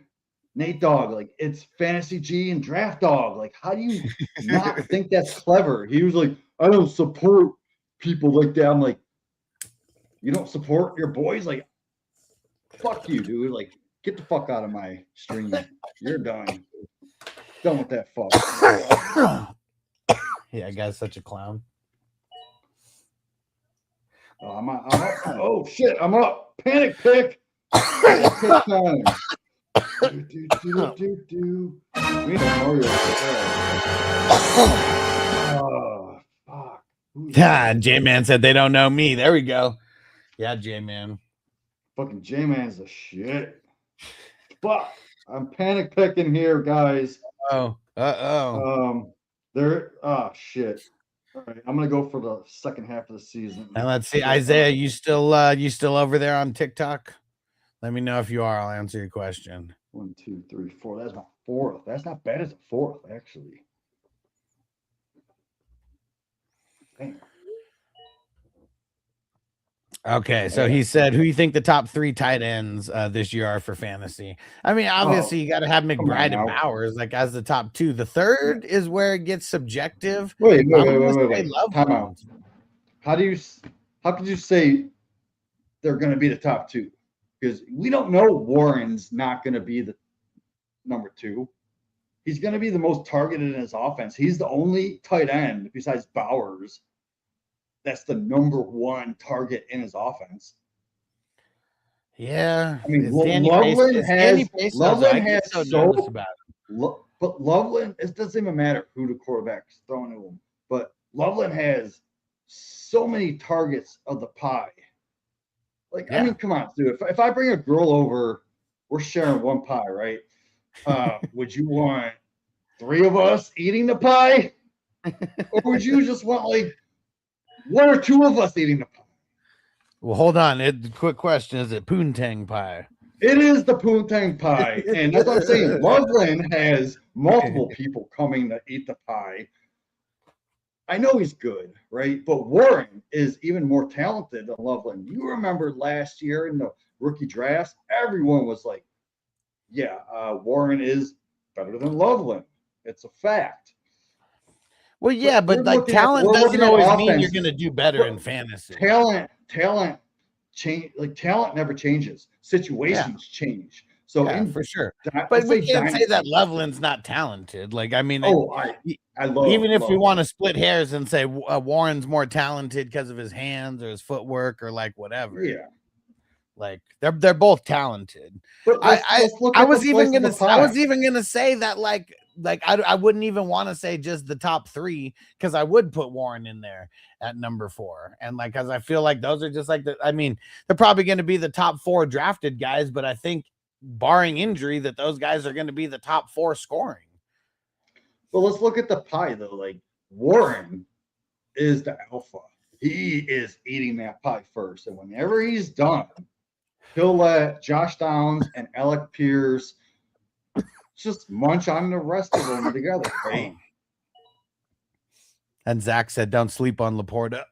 Nate Dogg? Like, it's Fantasy G and Draft Dog. Like, how do you not think that's clever? He was like, I don't support people like that. I'm like, you don't support your boys? Like, fuck you, dude. Like, get the fuck out of my stream. You're done. Done with that fuck. Yeah, guy's such a clown. Oh, I'm up. Oh shit, I'm up. Panic pick. Panic pick time. Do. We need Mario. Oh fuck. Yeah, J-Man said they don't know me. There we go. Yeah, J-Man. Fucking J-Man's the shit. Fuck. I'm panic picking here, guys. Oh. Shit. All right, I'm gonna go for the second half of the season. And let's see, Isaiah, you still over there on TikTok? Let me know if you are. I'll answer your question. 1, 2, 3, 4. That's my fourth. That's not bad as a fourth, actually. Damn. Okay, so he said, who you think the top 3 tight ends this year are for fantasy? I mean, obviously you got to have McBride and Bowers like as the top 2. The third is where it gets subjective. Wait. Time out. How could you say they're going to be the top 2? Because we don't know Warren's not going to be the number 2. He's going to be the most targeted in his offense. He's the only tight end besides Bowers that's the number 1 target in his offense. Yeah, I mean, Loveland has but Loveland, it doesn't even matter who the quarterback's throwing to him. But Loveland has so many targets of the pie. Like, yeah. I mean, come on, dude. If I bring a girl over, we're sharing one pie, right? Would you want 3 of us eating the pie? Or would you just want like 1 or 2 of us eating the pie? Well, hold on. Quick question. Is it poontang pie? It is the poontang pie. And that's what I'm saying. Loveland has multiple people coming to eat the pie. I know he's good, right? But Warren is even more talented than Loveland. You remember last year in the rookie drafts, everyone was like, yeah, Warren is better than Loveland. It's a fact. Well, yeah, but like talent doesn't always mean you're going to do better in fantasy. Talent change. Like talent never changes. Situations change. So for sure. But we can't say that Loveland's not talented. Like, I mean, I love even if we want to split hairs and say Warren's more talented because of his hands or his footwork or like whatever. Yeah. Like they're both talented. But I was even gonna say that like I wouldn't even want to say just the top 3 because I would put Warren in there at number 4. And like, cause I feel like those are just like I mean, they're probably going to be the top 4 drafted guys, but I think barring injury that those guys are going to be the top 4 scoring. Well, let's look at the pie though. Like Warren is the alpha. he is eating that pie first. And whenever he's done, he'll let Josh Downs and Alec Pierce just munch on the rest of them together, right? And Zach said, "Don't sleep on Laporta."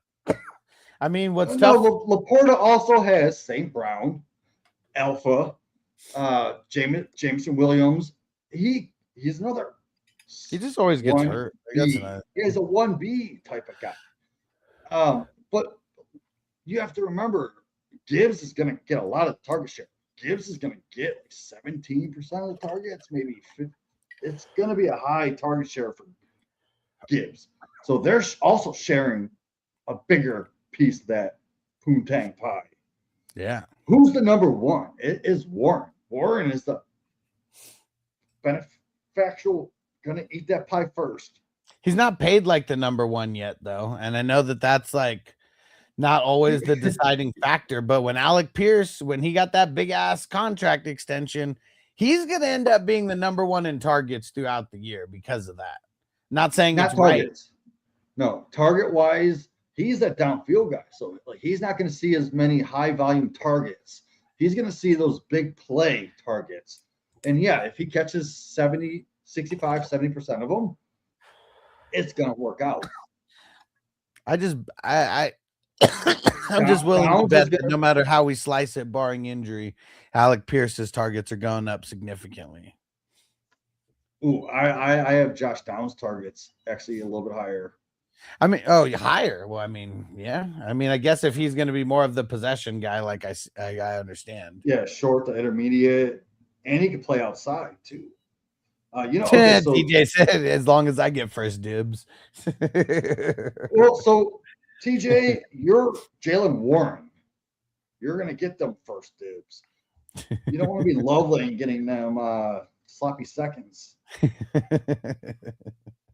I mean, what's No, tough? Laporta also has St. Brown, Alpha, Jameson Williams. He's another He just always gets hurt. That's 1B. another. He's a 1B type of guy. But you have to remember, Gibbs is going to get a lot of target share. Gibbs is going to get like 17% of the targets, maybe 50. It's going to be a high target share for Gibbs. So they're also sharing a bigger piece of that poontang pie. Yeah. Who's the number one? It is Warren. Warren is the benefactual, going to eat that pie first. He's not paid like the number one yet, though. And I know that that's like not always the deciding factor. But when Alec Pierce, when he got that big ass contract extension, he's going to end up being the number one in targets throughout the year because of that. Not saying Not it's targets. right. No, target wise, he's that downfield guy. So like he's not going to see as many high volume targets. He's going to see those big play targets. And yeah, if he catches 70, 65, 70% of them, it's going to work out. I'm just willing to bet that no matter how we slice it, barring injury, Alec Pierce's targets are going up significantly. Ooh, I have Josh Downs targets actually a little bit higher. I mean, oh, higher. Well, I mean, yeah. I mean, I guess if he's going to be more of the possession guy, like I understand. Yeah, short to intermediate, and he can play outside too. Okay, so TJ said, as long as I get first dibs. Well, so TJ, you're Jalen Warren. You're going to get them first dibs. You don't want to be lovely and getting them sloppy seconds.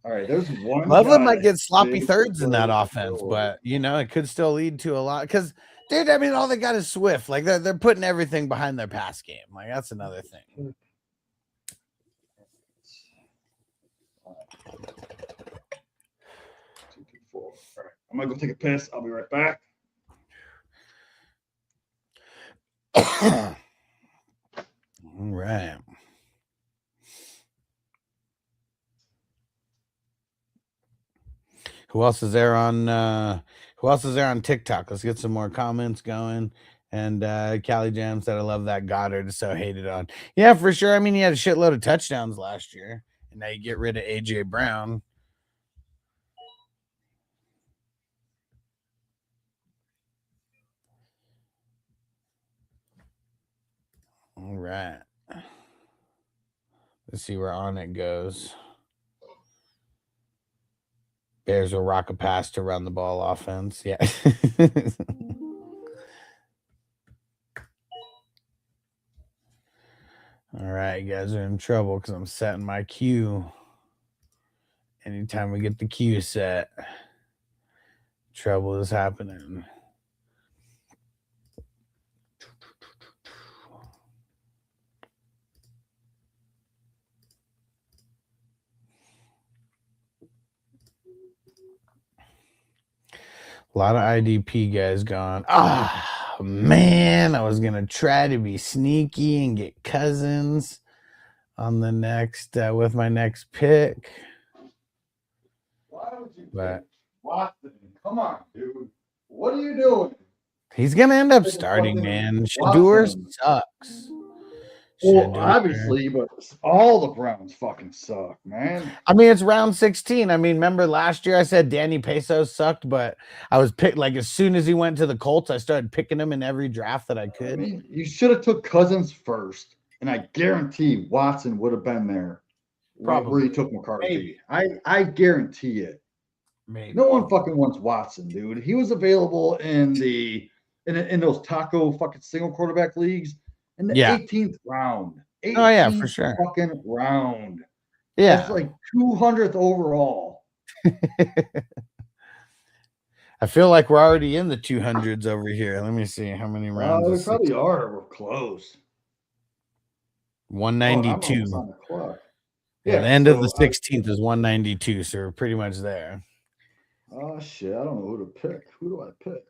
All right, there's one. Loveland might get sloppy thirds in that offense, but it could still lead to a lot. Because, dude, I mean, all they got is Swift. Like they're putting everything behind their pass game. Like that's another thing. All right, I'm gonna go take a piss. I'll be right back. All right. Who else is there on TikTok? Let's get some more comments going. And Callie Jam said, I love that Goddard is so hated on. Yeah, for sure. I mean, he had a shitload of touchdowns last year. And now you get rid of AJ Brown. All right. Let's see where on it goes. Bears will rock a pass to run the ball offense. Yeah. All right, you guys are in trouble because I'm setting my cue. Anytime we get the cue set, trouble is happening. A lot of IDP guys gone. Ah, man, I was going to try to be sneaky and get Cousins on the next, with my next pick. Why would you pick Watson? Come on, dude. What are you doing? He's going to end up starting, man. Shador sucks. Well, obviously, but all the Browns fucking suck, man. I mean, it's round 16. I mean, remember last year I said Danny Pesos sucked, but I was picked like as soon as he went to the Colts, I started picking him in every draft that I could. I mean, you should have took Cousins first, and I guarantee Watson would have been there. Probably where you took McCarthy. I guarantee it. Maybe. No one fucking wants Watson, dude. He was available in those taco fucking single quarterback leagues in the 18th round. 18th oh yeah, for sure. Fucking round. Yeah. That's like 200th overall. I feel like we're already in the 200s over here. Let me see how many rounds. We probably are. We're close. 192. On the Yeah, the end of the 16th is 192, so we're pretty much there. Oh shit! I don't know who to pick. Who do I pick?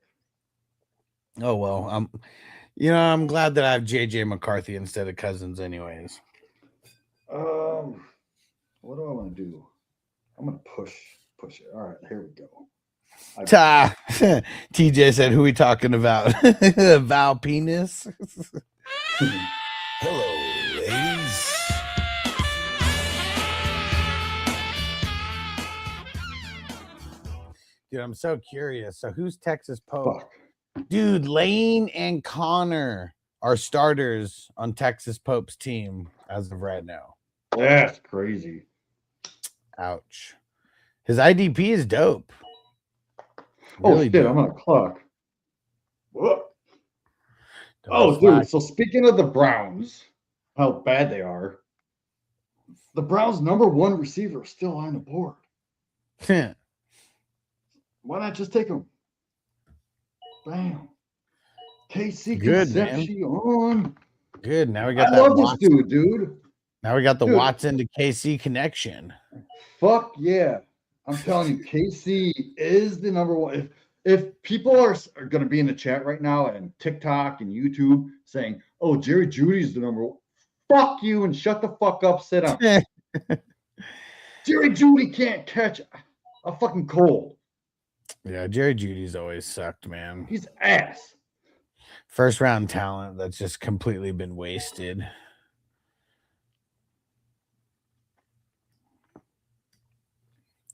Oh well, I'm glad that I have JJ McCarthy instead of Cousins, anyways. What do I want to do? I'm gonna push it. All right, here we go. Ta. TJ said, "Who we talking about? Val Penis." Hello, ladies. Dude, I'm so curious. So who's Texas Pope? Fuck. Dude, Lane and Connor are starters on Texas Pope's team as of right now. That's crazy. Ouch. His IDP is dope. Oh shit! I'm on a clock. What? Oh, dude. So speaking of the Browns, how bad they are. The Browns' number one receiver is still on the board. Why not just take him? Bam. KC Good, Concepcion. Good. Now we got I love this dude. Now we got the Watson to KC connection. Fuck yeah. I'm telling you, KC is the number one. If people are going to be in the chat right now and TikTok and YouTube saying, oh, Jerry Jeudy's the number one, fuck you and shut the fuck up, sit down. Jerry Jeudy can't catch a fucking cold. Yeah, Jerry Jeudy's always sucked, man. He's ass. First round talent that's just completely been wasted.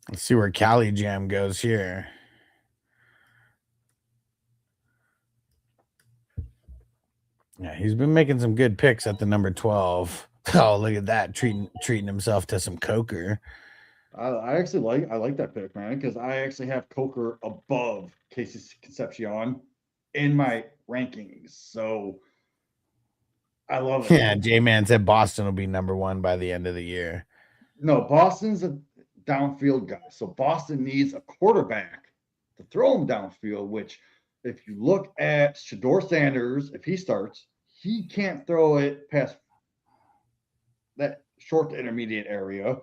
Let's see where Cali Jam goes here. Yeah, he's been making some good picks at the number 12. Oh, look at that, treating himself to some Coker. I actually like that pick, man, because I actually have Coker above Casey Concepcion in my rankings. So I love it. Yeah, J-Man said Boston will be number one by the end of the year. No, Boston's a downfield guy. So Boston needs a quarterback to throw him downfield, which if you look at Shador Sanders, if he starts, he can't throw it past that short to intermediate area.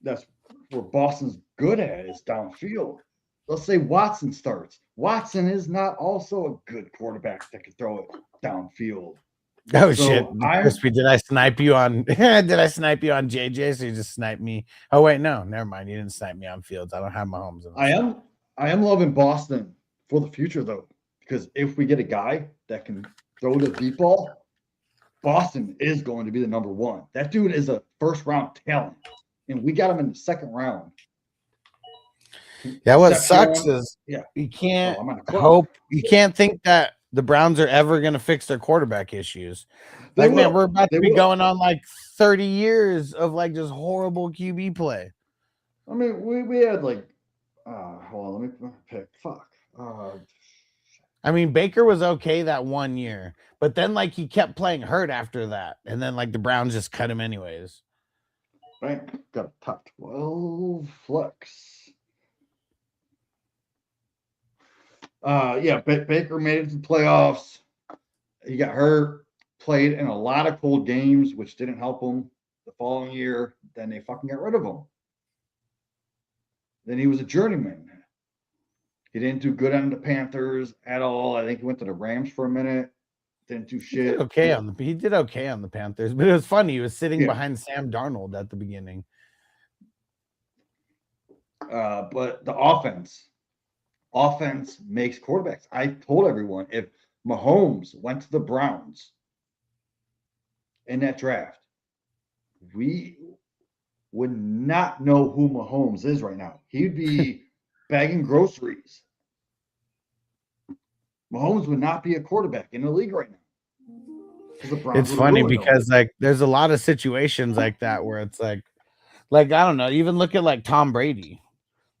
That's where Boston's good at, is downfield. Let's say Watson starts. Watson is not also a good quarterback that can throw it downfield. Oh so shit, Crispy! Did I snipe you on? Did I snipe you on JJ? So you just sniped me? Oh wait, no, never mind. You didn't snipe me on Fields. I don't have Mahomes. I am loving Boston for the future though, because if we get a guy that can throw the deep ball, Boston is going to be the number one. That dude is a first round talent, and we got him in the second round. Yeah, what sucks is you can't hope. You can't think that the Browns are ever going to fix their quarterback issues. Like, man, we're about to be going on like 30 years of like just horrible QB play. I mean, we had like, hold on, let me pick. Fuck. I mean, Baker was okay that 1 year, but then like he kept playing hurt after that, and then like the Browns just cut him anyways. Right, got a top 12 flex. Yeah, Baker made it to the playoffs. He got hurt, played in a lot of cold games, which didn't help him the following year. Then they fucking got rid of him. Then he was a journeyman. He didn't do good on the Panthers at all. I think he went to the Rams for a minute. Didn't do shit. He did okay on the Panthers, but it was funny. He was sitting behind Sam Darnold at the beginning. But the offense makes quarterbacks. I told everyone, if Mahomes went to the Browns in that draft, we would not know who Mahomes is right now. He'd be bagging groceries. Mahomes would not be a quarterback in the league right now. It's funny because like there's a lot of situations like that where it's like I don't know, even look at like Tom Brady.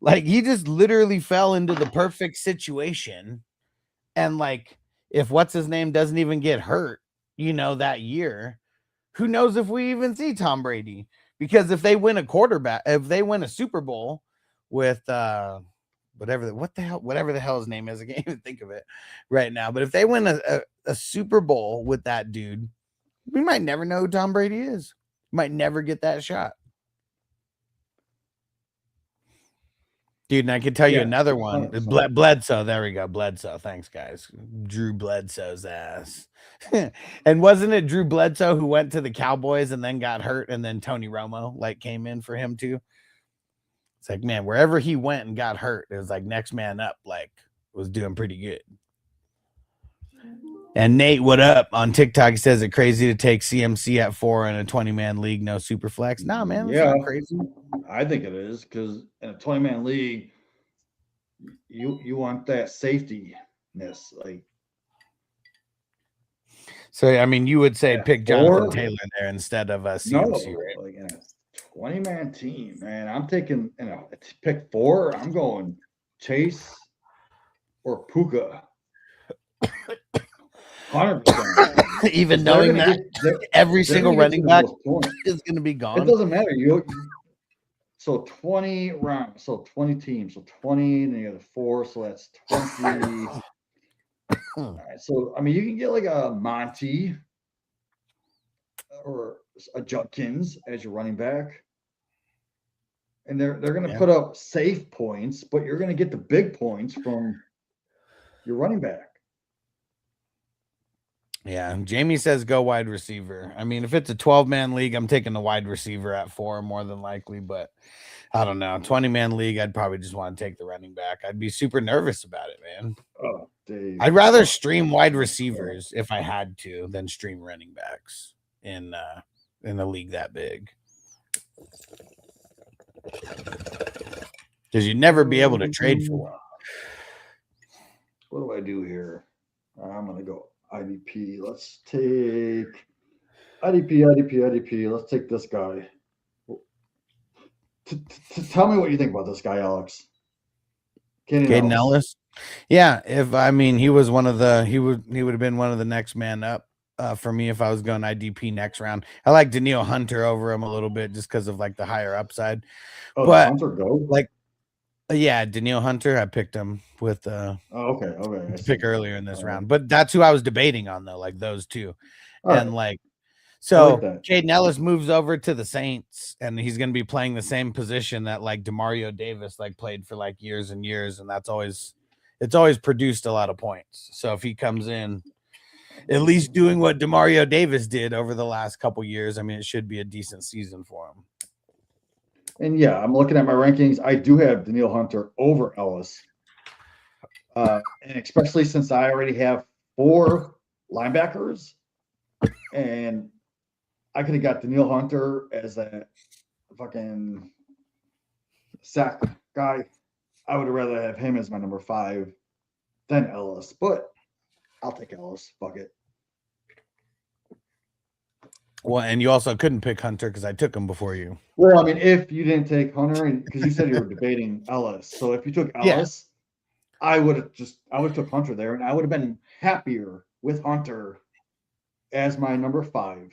Like he just literally fell into the perfect situation. And like if what's his name doesn't even get hurt, that year, who knows if we even see Tom Brady? Because if they win a Super Bowl with whatever the hell his name is, I can't even think of it right now. But if they win a Super Bowl with that dude, we might never know who Tom Brady is. Might never get that shot. Dude, and I could tell you Yeah, another one. 100%. Bledsoe. There we go. Bledsoe. Thanks, guys. Drew Bledsoe's ass. And wasn't it Drew Bledsoe who went to the Cowboys and then got hurt, and then Tony Romo like came in for him too? It's like, man, wherever he went and got hurt, it was like next man up, like was doing pretty good. And Nate, what up? On TikTok says it crazy to take CMC at 4 in a 20-man league, no super flex. Nah, man, it's Yeah, not crazy. I think it is because in a 20-man league, you want that safety-ness. Like, So, I mean, you would say at pick Jonathan 4, Taylor there instead of a no, CMC, right? like in a 20-man team, man. I'm taking pick 4. I'm going Chase or Puka. 100%. Even They're knowing gonna that get every they're single gonna get running you the back most points. is going to be It gone. doesn't matter. So 20 rounds, so 20 teams, so 20, and then you got 4, so that's 20. All right, so I mean, you can get like a Monty or a Judkins as your running back, and they're going to Yeah. put up safe points, but you're going to get the big points from your running back. Yeah, Jamie says go wide receiver. I mean, if it's a 12-man league, I'm taking the wide receiver at 4 more than likely, but I don't know. 20-man league, I'd probably just want to take the running back. I'd be super nervous about it, man. Oh, Dave. I'd rather stream wide receivers if I had to than stream running backs in a league that big. Because you'd never be able to trade for one. What do I do here? I'm going to go IDP. Let's take IDP. Let's take this guy. Tell me what you think about this guy, Alex. Caden Ellis. Yeah, if I mean he was one of the he would have been one of the next man up for me if I was going IDP next round. I like Daniil Hunter over him a little bit just because of like the higher upside. Oh, but Hunter go? Like yeah, Daniil Hunter. I picked him with okay. Pick earlier in this round. But that's who I was debating on though, like those two. All like right. so Caden Ellis moves over to the Saints and he's going to be playing the same position that like DeMario Davis like played for like years and years, and it's always produced a lot of points. So if he comes in at least doing what DeMario Davis did over the last couple years, I mean, it should be a decent season for him. And yeah, I'm looking at my rankings. I do have Daniil Hunter over Ellis. And especially since I already have 4 linebackers, and I could have got Daniil Hunter as a fucking sack guy. I would rather have him as my number 5 than Ellis, but I'll take Ellis. Fuck it. Well, and you also couldn't pick Hunter because I took him before you. Well, I mean, if you didn't take Hunter, because you said you were debating Ellis, so if you took Ellis, I would have took Hunter there, and I would have been happier with Hunter as my number 5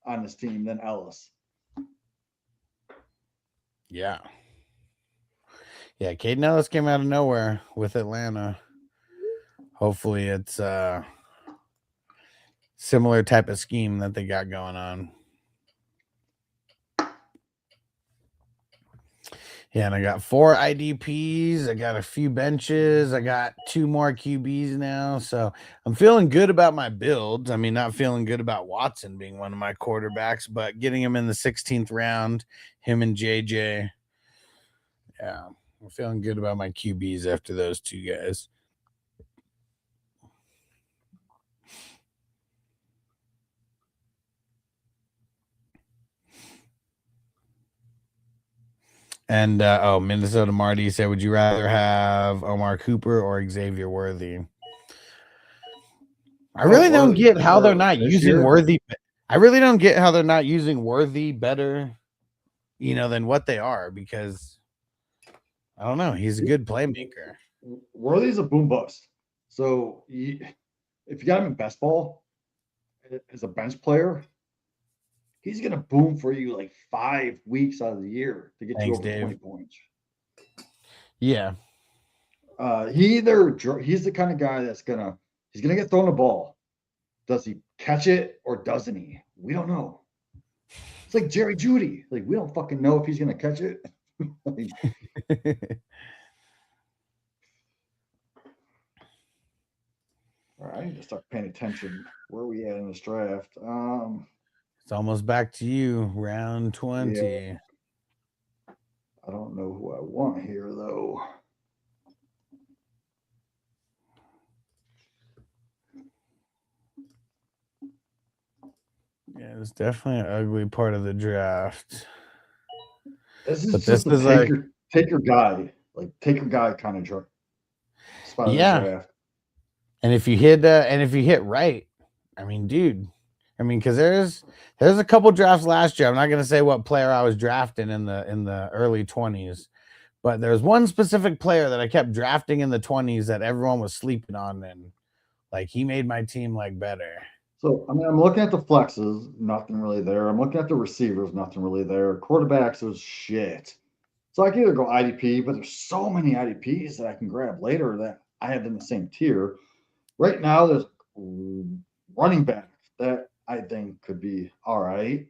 on this team than Ellis. Yeah, Caden Ellis came out of nowhere with Atlanta. Hopefully it's similar type of scheme that they got going on. Yeah, and I got 4 IDPs. I got a few benches. I got 2 more QBs now. So I'm feeling good about my builds. I mean, not feeling good about Watson being one of my quarterbacks, but getting him in the 16th round, him and JJ. Yeah, I'm feeling good about my QBs after those 2 guys. And Minnesota Marty said, would you rather have Omar Cooper or Xavier Worthy? I really don't get how they're not using Worthy. I really don't get how they're not using Worthy better, than what they are, because I don't know. He's a good playmaker. Worthy's a boom bust. So if you got him in best ball as a bench player, he's going to boom for you like 5 weeks out of the year to get you over 20 points. Yeah. He's the kind of guy that's he's going to get thrown the ball. Does he catch it or doesn't he? We don't know. It's like Jerry Jeudy. Like, we don't fucking know if he's going to catch it. Like, all right, I need to start paying attention. Where are we at in this draft? It's almost back to you, round Yeah, 20. I don't know who I want here though. Yeah, it's definitely an ugly part of the draft. This is But this just a is like, take your guy, like take your guy kind of spot of the yeah. draft. And if you hit right, I mean, dude, I mean, because there's a couple drafts last year. I'm not gonna say what player I was drafting in the early 20s, but there's one specific player that I kept drafting in the 20s that everyone was sleeping on, and like he made my team like better. So I mean, I'm looking at the flexes, nothing really there. I'm looking at the receivers, nothing really there. Quarterbacks was shit. So I can either go IDP, but there's so many IDPs that I can grab later that I have in the same tier. Right now, there's running back that I think could be all right.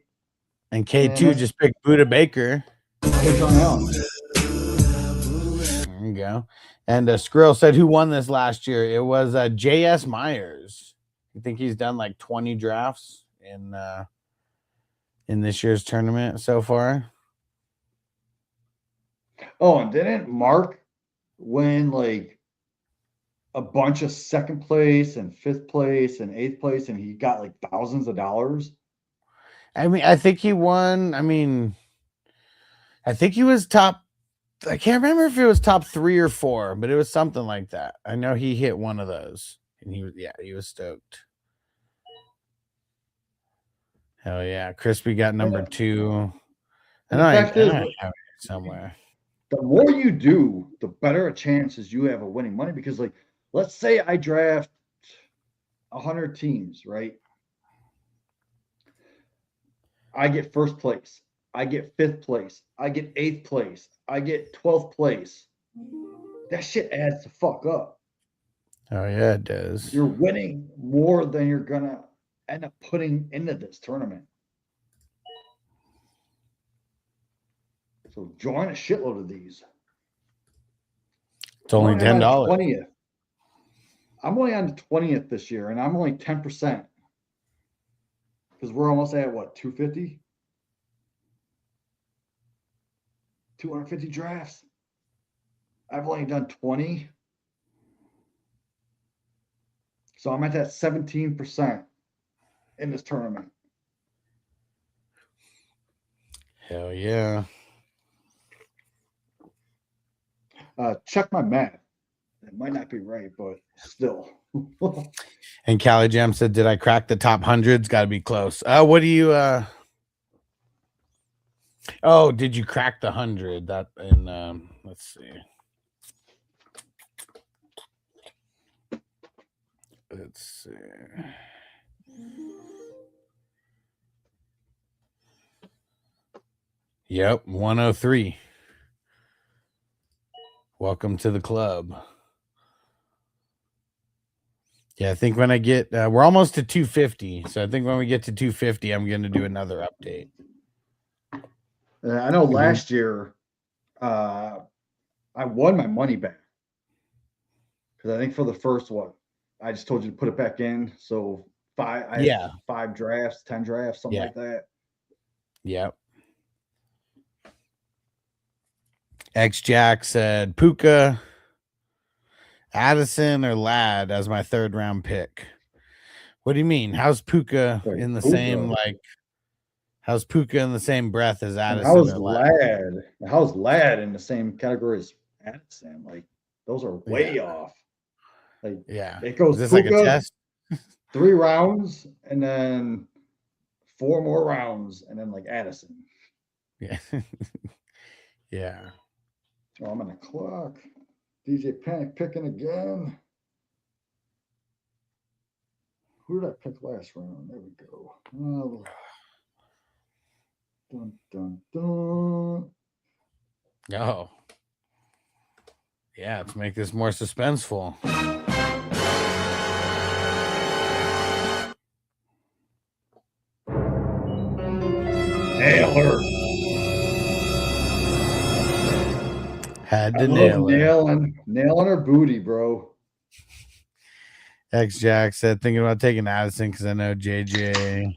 And And K2 that's just picked Buda Baker. John Allen. There you go. And Skrill said, who won this last year? It was J.S. Myers. I think he's done like 20 drafts in this year's tournament so far. Oh, and didn't Mark win like a bunch of second place and fifth place and eighth place, and he got like thousands of dollars? I mean, I think he won. I mean, I think he was top. I can't remember if it was top 3 or 4, but it was something like that. I know he hit one of those, and he was stoked. Hell yeah, Crispy got number 2. And the fact is, I have it somewhere. the more you do, the better a chances you have of winning money. Because, like, let's say I draft 100 teams, right? I get first place. I get fifth place. I get eighth place. I get 12th place. That shit adds the fuck up. Oh yeah, it does. You're winning more than you're gonna end up putting into this tournament. So join a shitload of these. It's only $10. 20th. I'm only on the 20th this year, and I'm only 10%. Because we're almost at what, 250? 250 drafts. I've only done 20. So I'm at that 17% in this tournament. Hell yeah. Check my math. It might not be right, but still. And Callie Jam said, did I crack the top hundreds? Got to be close. What do you oh, did you crack the 100? That in let's see. Let's see. Yep, 103. Welcome to the club. Yeah, I think when I get we're almost to 250. So I think when we get to 250, I'm going to do another update. I know last year I won my money back. Because I think for the first one, I just told you to put it back in. So I had 5 drafts, 10 drafts, something like that. Yep. X Jack said Puka, Addison, or Ladd as my 3rd round pick. What do you mean? How's Puka in the same like? How's Puka in the same breath as Addison? How's Ladd? How's Ladd in the same category as Addison? Like those are way off. Like it goes is this Puka, like a test? 3 rounds and then 4 more rounds and then like Addison. Yeah. Yeah. Oh, I'm on the clock. DJ Panic picking again. Who did I pick last round? There we go. Oh. Dun, dun, dun. Oh. Yeah, to make this more suspenseful. Taylor. Had I to love nail her. nailing her booty, bro. X Jack said, thinking about taking Addison because I know JJ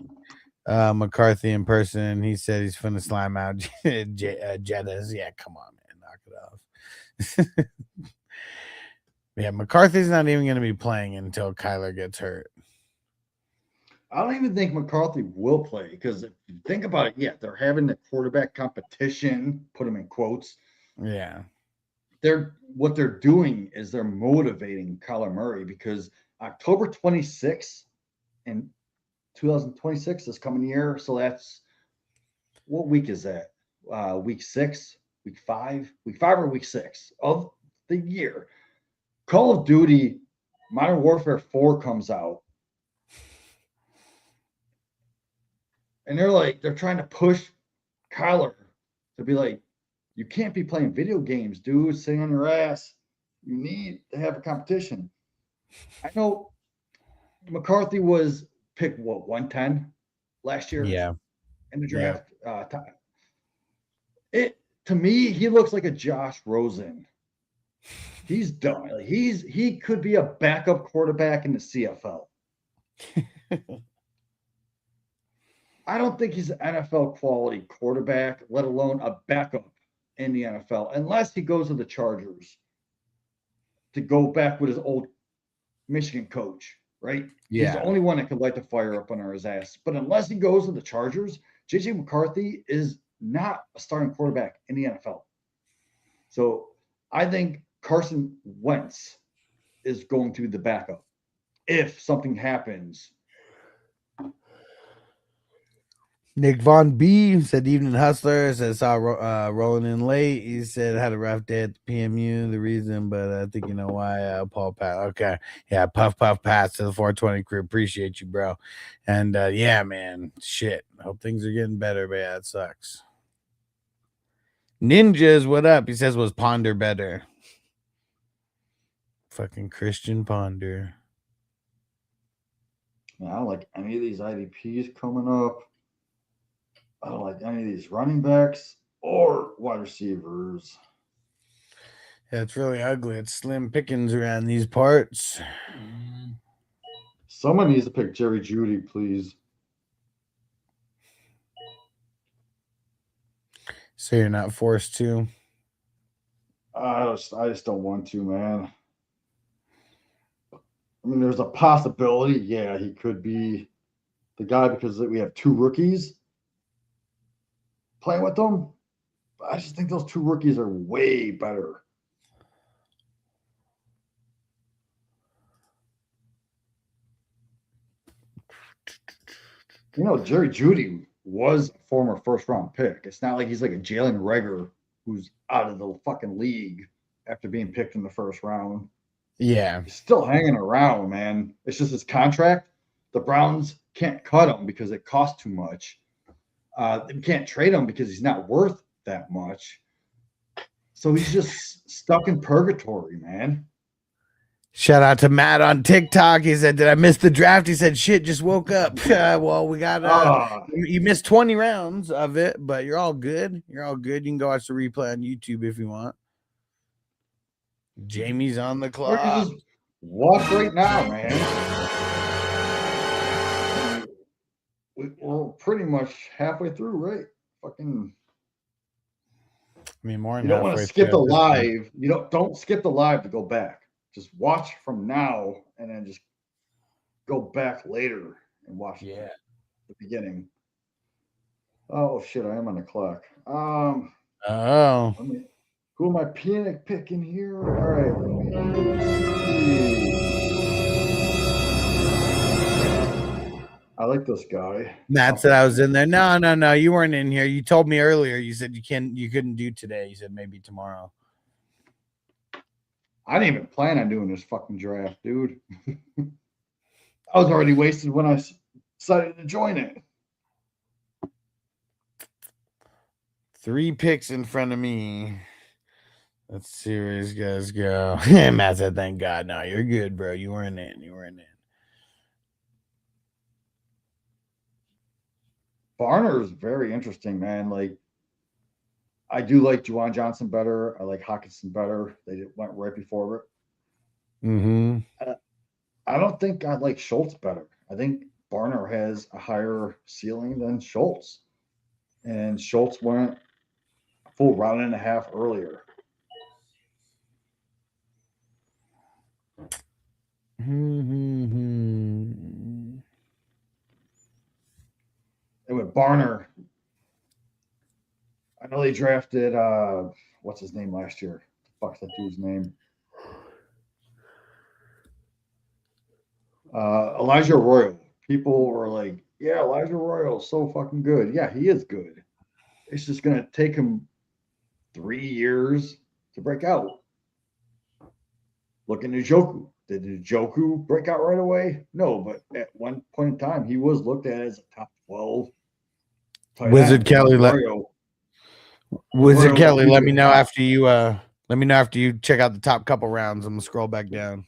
McCarthy in person. He said he's finna slime out Jettas. Yeah, come on, man. Knock it off. Yeah, McCarthy's not even going to be playing until Kyler gets hurt. I don't even think McCarthy will play because if you think about it, yeah, they're having the quarterback competition, put them in quotes. Yeah. What they're doing is they're motivating Kyler Murray because October 26th in 2026 this coming year. So that's what week is that? Week 6, week five or week 6 of the year. Call of Duty Modern Warfare 4 comes out. And they're trying to push Kyler to be like, you can't be playing video games, dude, sitting on your ass. You need to have a competition. I know McCarthy was picked, 110 last year Yeah. in the Yeah. draft. It to me, he looks like a Josh Rosen. He's done. He could be a backup quarterback in the CFL. I don't think he's an NFL quality quarterback, let alone a backup in the NFL, unless he goes to the Chargers to go back with his old Michigan coach, right? He's the Yeah. only one that could light the fire up under his ass. But unless he goes to the Chargers, JJ McCarthy is not a starting quarterback in the NFL. So I think Carson Wentz is going to be the backup if something happens. Nick Von B said, Evening Hustler. Said, saw rolling in late. He said, had a rough day at the PMU. The reason, but I think you know why. Paul Pat. Okay. Yeah. Puff pass to the 420 crew. Appreciate you, bro. And yeah, man. Shit. Hope things are getting better, but yeah, it sucks. Ninjas, what up? He says, was Ponder better? Fucking Christian Ponder. I don't like any of these IDPs coming up. I don't like any of these running backs or wide receivers. Yeah, it's really ugly. It's slim pickings around these parts. Someone needs to pick Jerry Judy, please. So you're not forced to. I just don't want to, man. I mean, there's a possibility. Yeah, he could be the guy because we have 2 rookies playing with them. But I just think those 2 rookies are way better. Jerry Judy was a former first round pick. It's not like he's like a Jalen Reagor who's out of the fucking league after being picked in the first round. Yeah. He's still hanging around, man. It's just his contract. The Browns can't cut him because it costs too much. They can't trade him because he's not worth that much. So he's just stuck in purgatory, man. Shout out to Matt on TikTok. He said, "Did I miss the draft?" He said, "Shit, just woke up." Well, we got you missed 20 rounds of it, but you're all good. You're all good. You can go watch the replay on YouTube if you want. Jamie's on the Or you clock. just watch right now, man. We're pretty much halfway through, right? Fucking. I mean, more than You don't want to halfway skip the through. live. You don't skip the live to go back. Just watch from now and then just go back later and watch the beginning. Oh shit, I am on the clock. Oh. Who am I picking here? All right, let me see. I like this guy. Matt said I was in there. No, you weren't in here. You told me earlier. You said you couldn't do today. You said maybe tomorrow. I didn't even plan on doing this fucking draft, dude. I was already wasted when I decided to join it. 3 picks in front of me. Let's see where these guys go. Matt said, "Thank God." No, you're good, bro. You weren't in. Barner is very interesting, man. Like, I do like Juwan Johnson better. I like Hawkinson better. They went right before it. Mm-hmm. I don't think I like Schultz better. I think Barner has a higher ceiling than Schultz. And Schultz went a full round and a half earlier. Mm-hmm. And with Barner, I know they drafted what's his name last year? Fuck's that dude's name? Elijah Royal. People were like, yeah, Elijah Royal is so fucking good. Yeah, he is good. It's just gonna take him 3 years to break out. Look at Njoku. Did Njoku break out right away? No, but at one point in time, he was looked at as a top 12 tight Wizard end. Kelly, Wizard Kelly, let me know after you check out the top couple rounds. I'm gonna scroll back down.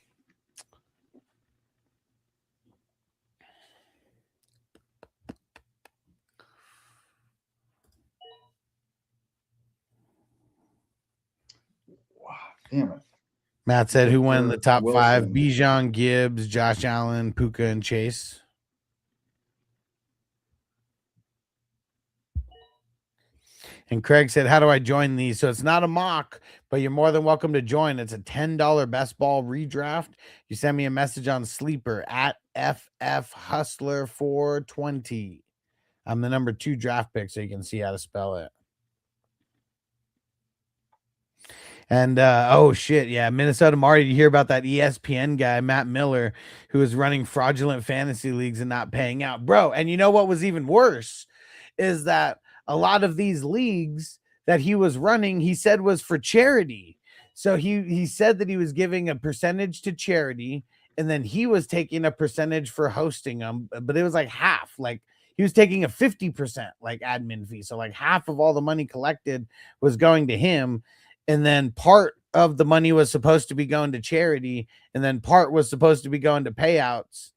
Wow, damn it. Matt said, who won the top Wilson. 5? Bijan, Gibbs, Josh Allen, Puka, and Chase. And Craig said, how do I join these? So it's not a mock, but you're more than welcome to join. It's a $10 best ball redraft. You send me a message on Sleeper at FF Hustler 420. I'm the number 2 draft pick, so you can see how to spell it. And oh shit, yeah, Minnesota Marty. You hear about that ESPN guy, Matt Miller, who was running fraudulent fantasy leagues and not paying out, bro. And you know what was even worse is that a lot of these leagues that he was running, he said was for charity. So he said that he was giving a percentage to charity, and then he was taking a percentage for hosting them, but it was like half. Like he was taking a 50% like admin fee. So like half of all the money collected was going to him. And then part of the money was supposed to be going to charity, and then part was supposed to be going to payouts.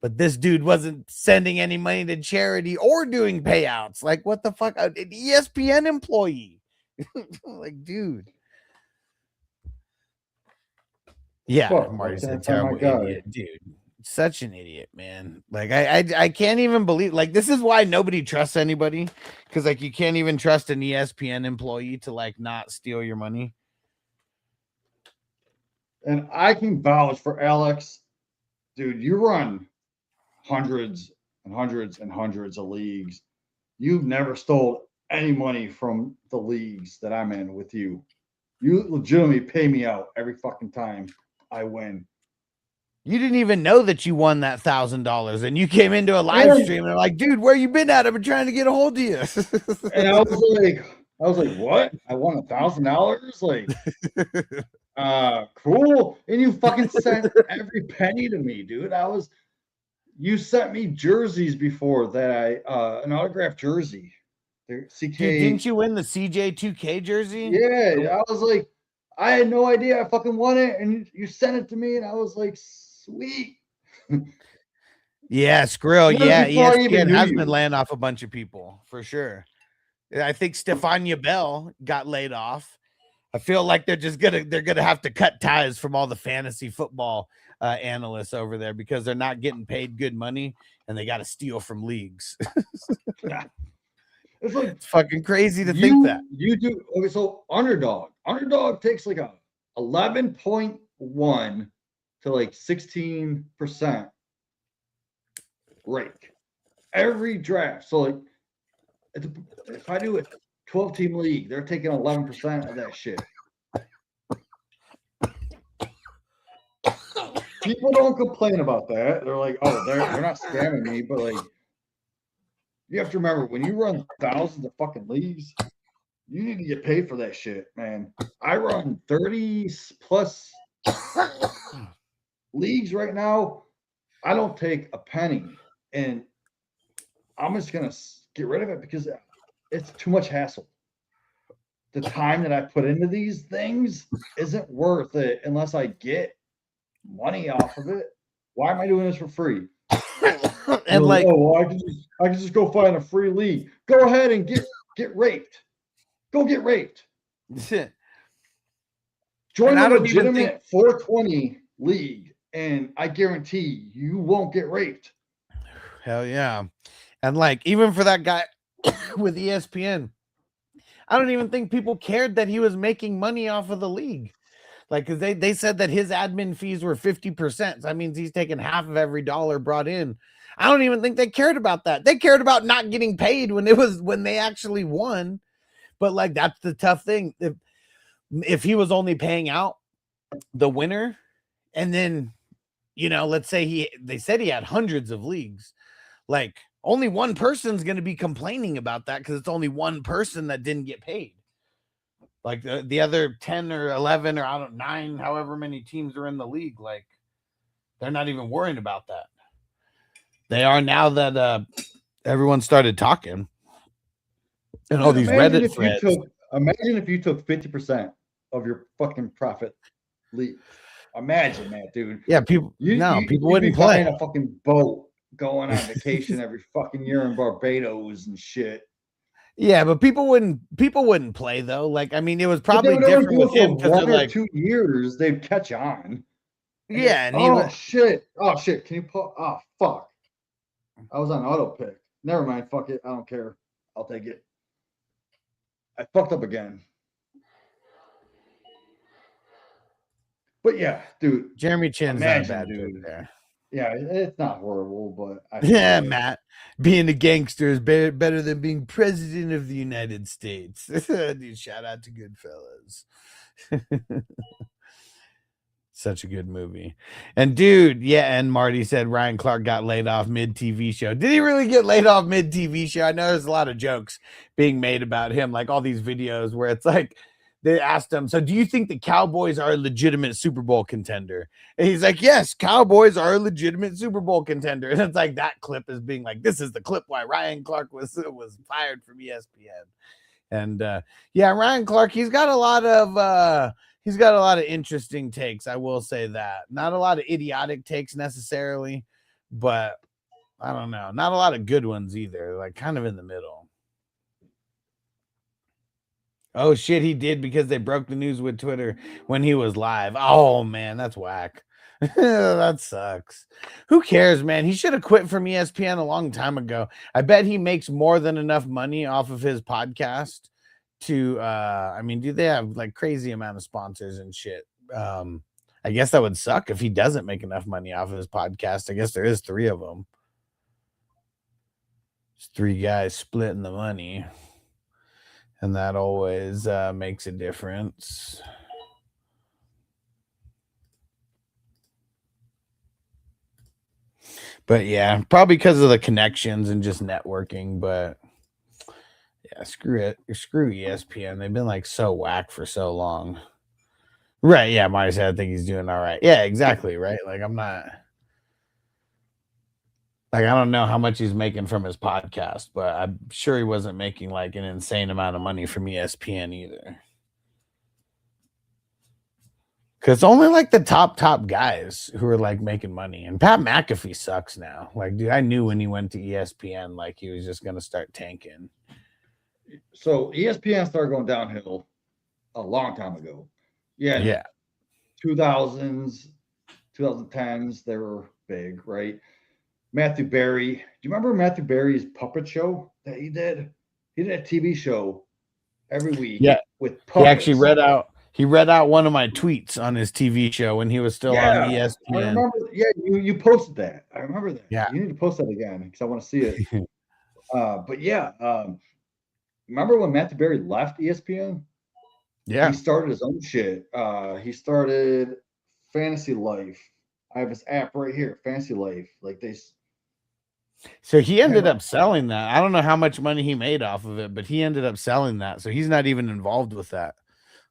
But this dude wasn't sending any money to charity or doing payouts. Like, what the fuck? An ESPN employee. Like, dude. Yeah, Fuck, Marty like, said terrible idiot, dude. Such an idiot, man. Like I can't even believe, like, this is why nobody trusts anybody, because like you can't even trust an ESPN employee to like not steal your money. And I can vouch for Alex, dude. You run hundreds and hundreds and hundreds of leagues. You've never stole any money from the leagues that I'm in with you. You legitimately pay me out every fucking time I win. You didn't even know that you won that $1,000, and you came into a live stream and I'm like, dude, where you been at? I've been trying to get a hold of you. And I was like, what? I won $1,000? Like, cool. And you fucking sent every penny to me, dude. You sent me jerseys before that an autographed jersey. CK. Dude, didn't you win the CJ 2K jersey? Yeah, I was like, I had no idea I fucking won it, and you sent it to me, and I was like, sweet. Yeah, Skrill. Yeah, ESPN has been laying off a bunch of people for sure. I think Stefania Bell got laid off. I feel like they're gonna have to cut ties from all the fantasy football analysts over there because they're not getting paid good money and they got to steal from leagues. Yeah. It's like it's fucking crazy to think that you do. Okay, so underdog takes like a 11.1 to like 16% rake every draft. So like if I do a 12-team league, they're taking 11% of that shit. People don't complain about that. They're like, oh, they're not scamming me, but like, you have to remember when you run thousands of fucking leagues, you need to get paid for that shit, man. I run 30 plus leagues right now. I don't take a penny, and I'm just gonna get rid of it because it's too much hassle. The time that I put into these things isn't worth it unless I get money off of it. Why am I doing this for free? And like, oh, well, I can just go find a free league. Go ahead and get raped. Go get raped. And Join a I don't even think, legitimate 420 league, and I guarantee you won't get raped. hell yeah. And like, even for that guy with ESPN, I don't even think people cared that he was making money off of the league. Like, because they said that his admin fees were 50%. So that means he's taking half of every dollar brought in. I don't even think they cared about that. They cared about not getting paid when they actually won. But like, that's the tough thing. If he was only paying out the winner, and then, let's say they said he had hundreds of leagues, like only one person's going to be complaining about that because it's only one person that didn't get paid. Like the other 10 or 11 or I don't 9, however many teams are in the league, like they're not even worrying about that. They are now that everyone started talking and all Dude, these Reddit threads. Imagine if you took 50% of your fucking profit leagues. Imagine that, dude. Yeah, people You'd wouldn't be buying play. a fucking boat, going on vacation every fucking year in Barbados and shit. Yeah, but people wouldn't play though. Like, I mean, it was But they probably would only different do with it for him because they're 1 or like, 2 years. They'd catch on. yeah, and he Oh was, shit! Oh shit! Can you pull? Oh fuck! I was on auto pick. Never mind. Fuck it. I don't care. I'll take it. I fucked up again. But yeah, dude. Jeremy Chin's not a Imagine, bad pick dude. there. Yeah, it's not horrible, but I feel Yeah, like Matt, being a gangster is better than being president of the United States. Dude, shout out to Goodfellas. Such a good movie. And dude, yeah, and Marty said Ryan Clark got laid off mid TV show. Did he really get laid off mid TV show? I know there's a lot of jokes being made about him, like all these videos where it's like they asked him, so do you think the Cowboys are a legitimate Super Bowl contender? And he's like, yes, Cowboys are a legitimate Super Bowl contender. And it's like that clip is being like, this is the clip why Ryan Clark was fired from ESPN. And yeah, Ryan Clark, he's got a lot of interesting takes. I will say that. Not a lot of idiotic takes necessarily, but I don't know. Not a lot of good ones either. Like kind of in the middle. Oh shit, he did because they broke the news with Twitter when he was live. Oh man, that's whack. That sucks. Who cares, man? He should have quit from ESPN a long time ago. I bet he makes more than enough money off of his podcast to I mean, do they have like crazy amount of sponsors and shit? I guess that would suck if he doesn't make enough money off of his podcast. I guess there is 3 of them. It's 3 guys splitting the money. And that always makes a difference. But yeah, probably because of the connections and just networking. But yeah, screw it. Screw ESPN. They've been like so whack for so long. Right. Yeah. Marty said I think he's doing all right. Yeah, exactly. Right. Like I'm not. Like I don't know how much he's making from his podcast, but I'm sure he wasn't making like an insane amount of money from ESPN either. Cause only like the top guys who are like making money. And Pat McAfee sucks now. Like, dude, I knew when he went to ESPN, like he was just gonna start tanking. so. ESPN started going downhill a long time ago. Yeah. 2000s, 2010s, they were big, right? Matthew Berry. Do you remember Matthew Berry's puppet show that he did? He did a TV show every week with puppets. He read out one of my tweets on his TV show when he was still on ESPN. I remember. Yeah, you posted that. I remember that. Yeah. You need to post that again because I want to see it. But yeah, remember when Matthew Berry left ESPN? Yeah. He started his own shit. He started Fantasy Life. I have his app right here, Fantasy Life. Like they. So he ended up selling that. I don't know how much money he made off of it, but he ended up selling that. So he's not even involved with that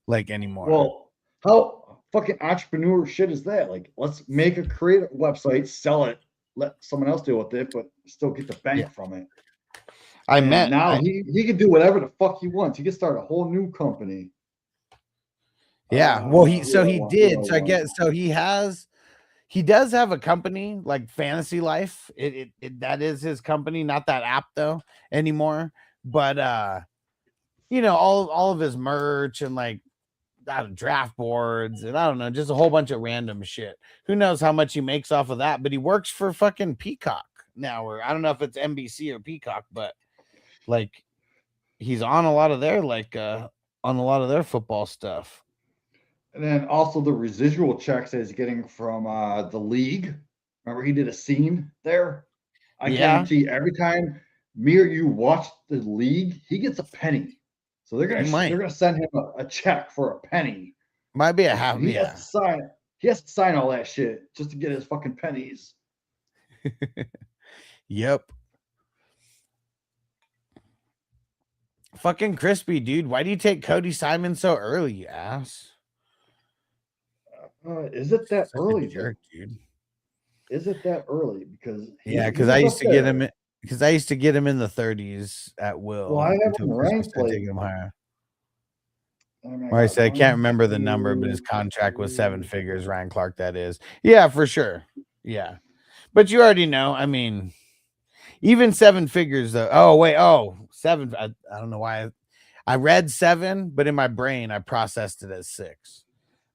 like anymore. Well, how fucking entrepreneur shit is that? Like, let's create a website, sell it, let someone else deal with it, but still get the bank from it. He can do whatever the fuck he wants. He can start a whole new company. Yeah. Well, he did. So I guess so he does have a company like Fantasy Life. It that is his company, not that app though anymore. But all of his merch and like out of draft boards and I don't know, just a whole bunch of random shit. Who knows how much he makes off of that? But he works for fucking Peacock now, or I don't know if it's NBC or Peacock, but like he's on a lot of their on a lot of their football stuff. And then also the residual checks that he's getting from the league. Remember, he did a scene there. I guarantee every time me or you watch the league, he gets a penny. So they're gonna send him a check for a penny. Might be a half. And he has to sign. He has to sign all that shit just to get his fucking pennies. Yep. Fucking crispy, dude. Why do you take Cody Simon so early, you ass? Is it that early, jerk, dude? Is it that early? Because because I used to get him. Because I used to get him in the 30s at will. Well, I have him ranked taking him higher. I say I can't remember the number, but his contract was 7 figures. Ryan Clark, that is. Yeah, for sure. Yeah, but you already know. I mean, even 7 figures though. Oh wait, 7. I don't know why. I read 7, but in my brain I processed it as 6.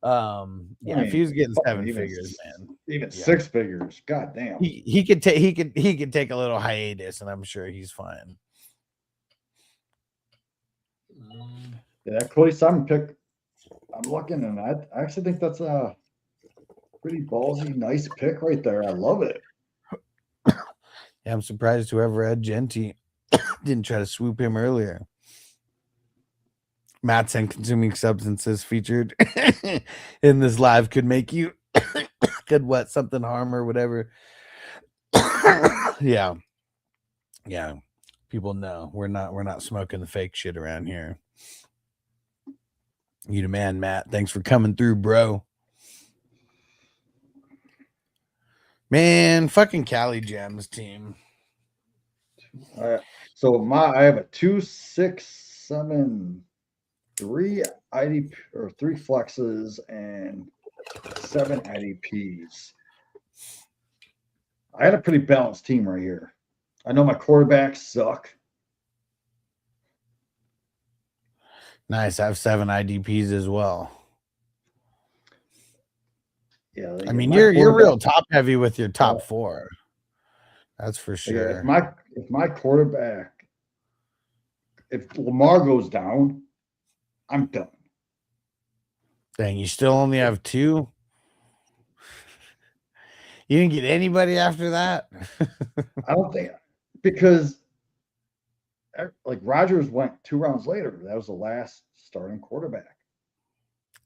If he was getting 7 figures, man, even 6 figures, god damn, he could take a little hiatus, and I'm sure he's fine. Yeah, that Cody Simon pick, I'm looking, and I actually think that's a pretty ballsy, nice pick right there. I love it. Yeah, I'm surprised whoever had Genty didn't try to swoop him earlier. Mats and consuming substances featured in this live could make you something harm or whatever. Yeah. People know we're not smoking the fake shit around here. You the man, Matt. Thanks for coming through, bro. Man, fucking Cali Gems team. So I have a 2, 6, 7, 3 IDP or 3 flexes and 7 IDPs. I had a pretty balanced team right here. I know my quarterbacks suck. Nice. I have 7 IDPs as well. Yeah, I mean you're real top heavy with your top 4. That's for sure. Yeah, if my quarterback, if Lamar goes down, I'm done. Dang, you still only have 2? You didn't get anybody after that? I don't think, because like Rodgers went 2 rounds later. That was the last starting quarterback.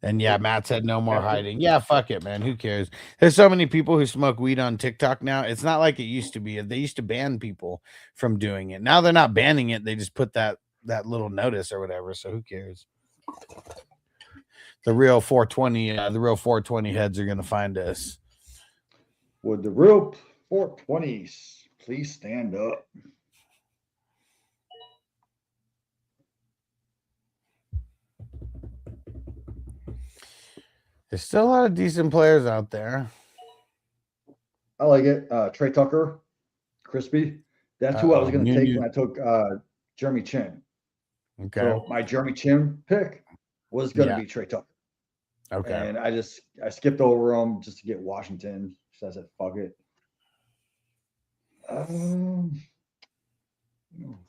And yeah, Matt said no more hiding. Yeah, fuck it, man. Who cares? There's so many people who smoke weed on TikTok now. It's not like it used to be. They used to ban people from doing it. Now they're not banning it. They just put that little notice or whatever. So who cares? The real 420 heads are gonna find us. Would the real 420s please stand up? There's still a lot of decent players out there. I like it. Trey Tucker, crispy. That's who I was going to take when I took Jeremy Chin. Okay. So my Jeremy Chin pick was going to be Trey Tucker. Okay. And I skipped over him just to get Washington. So I said, fuck it.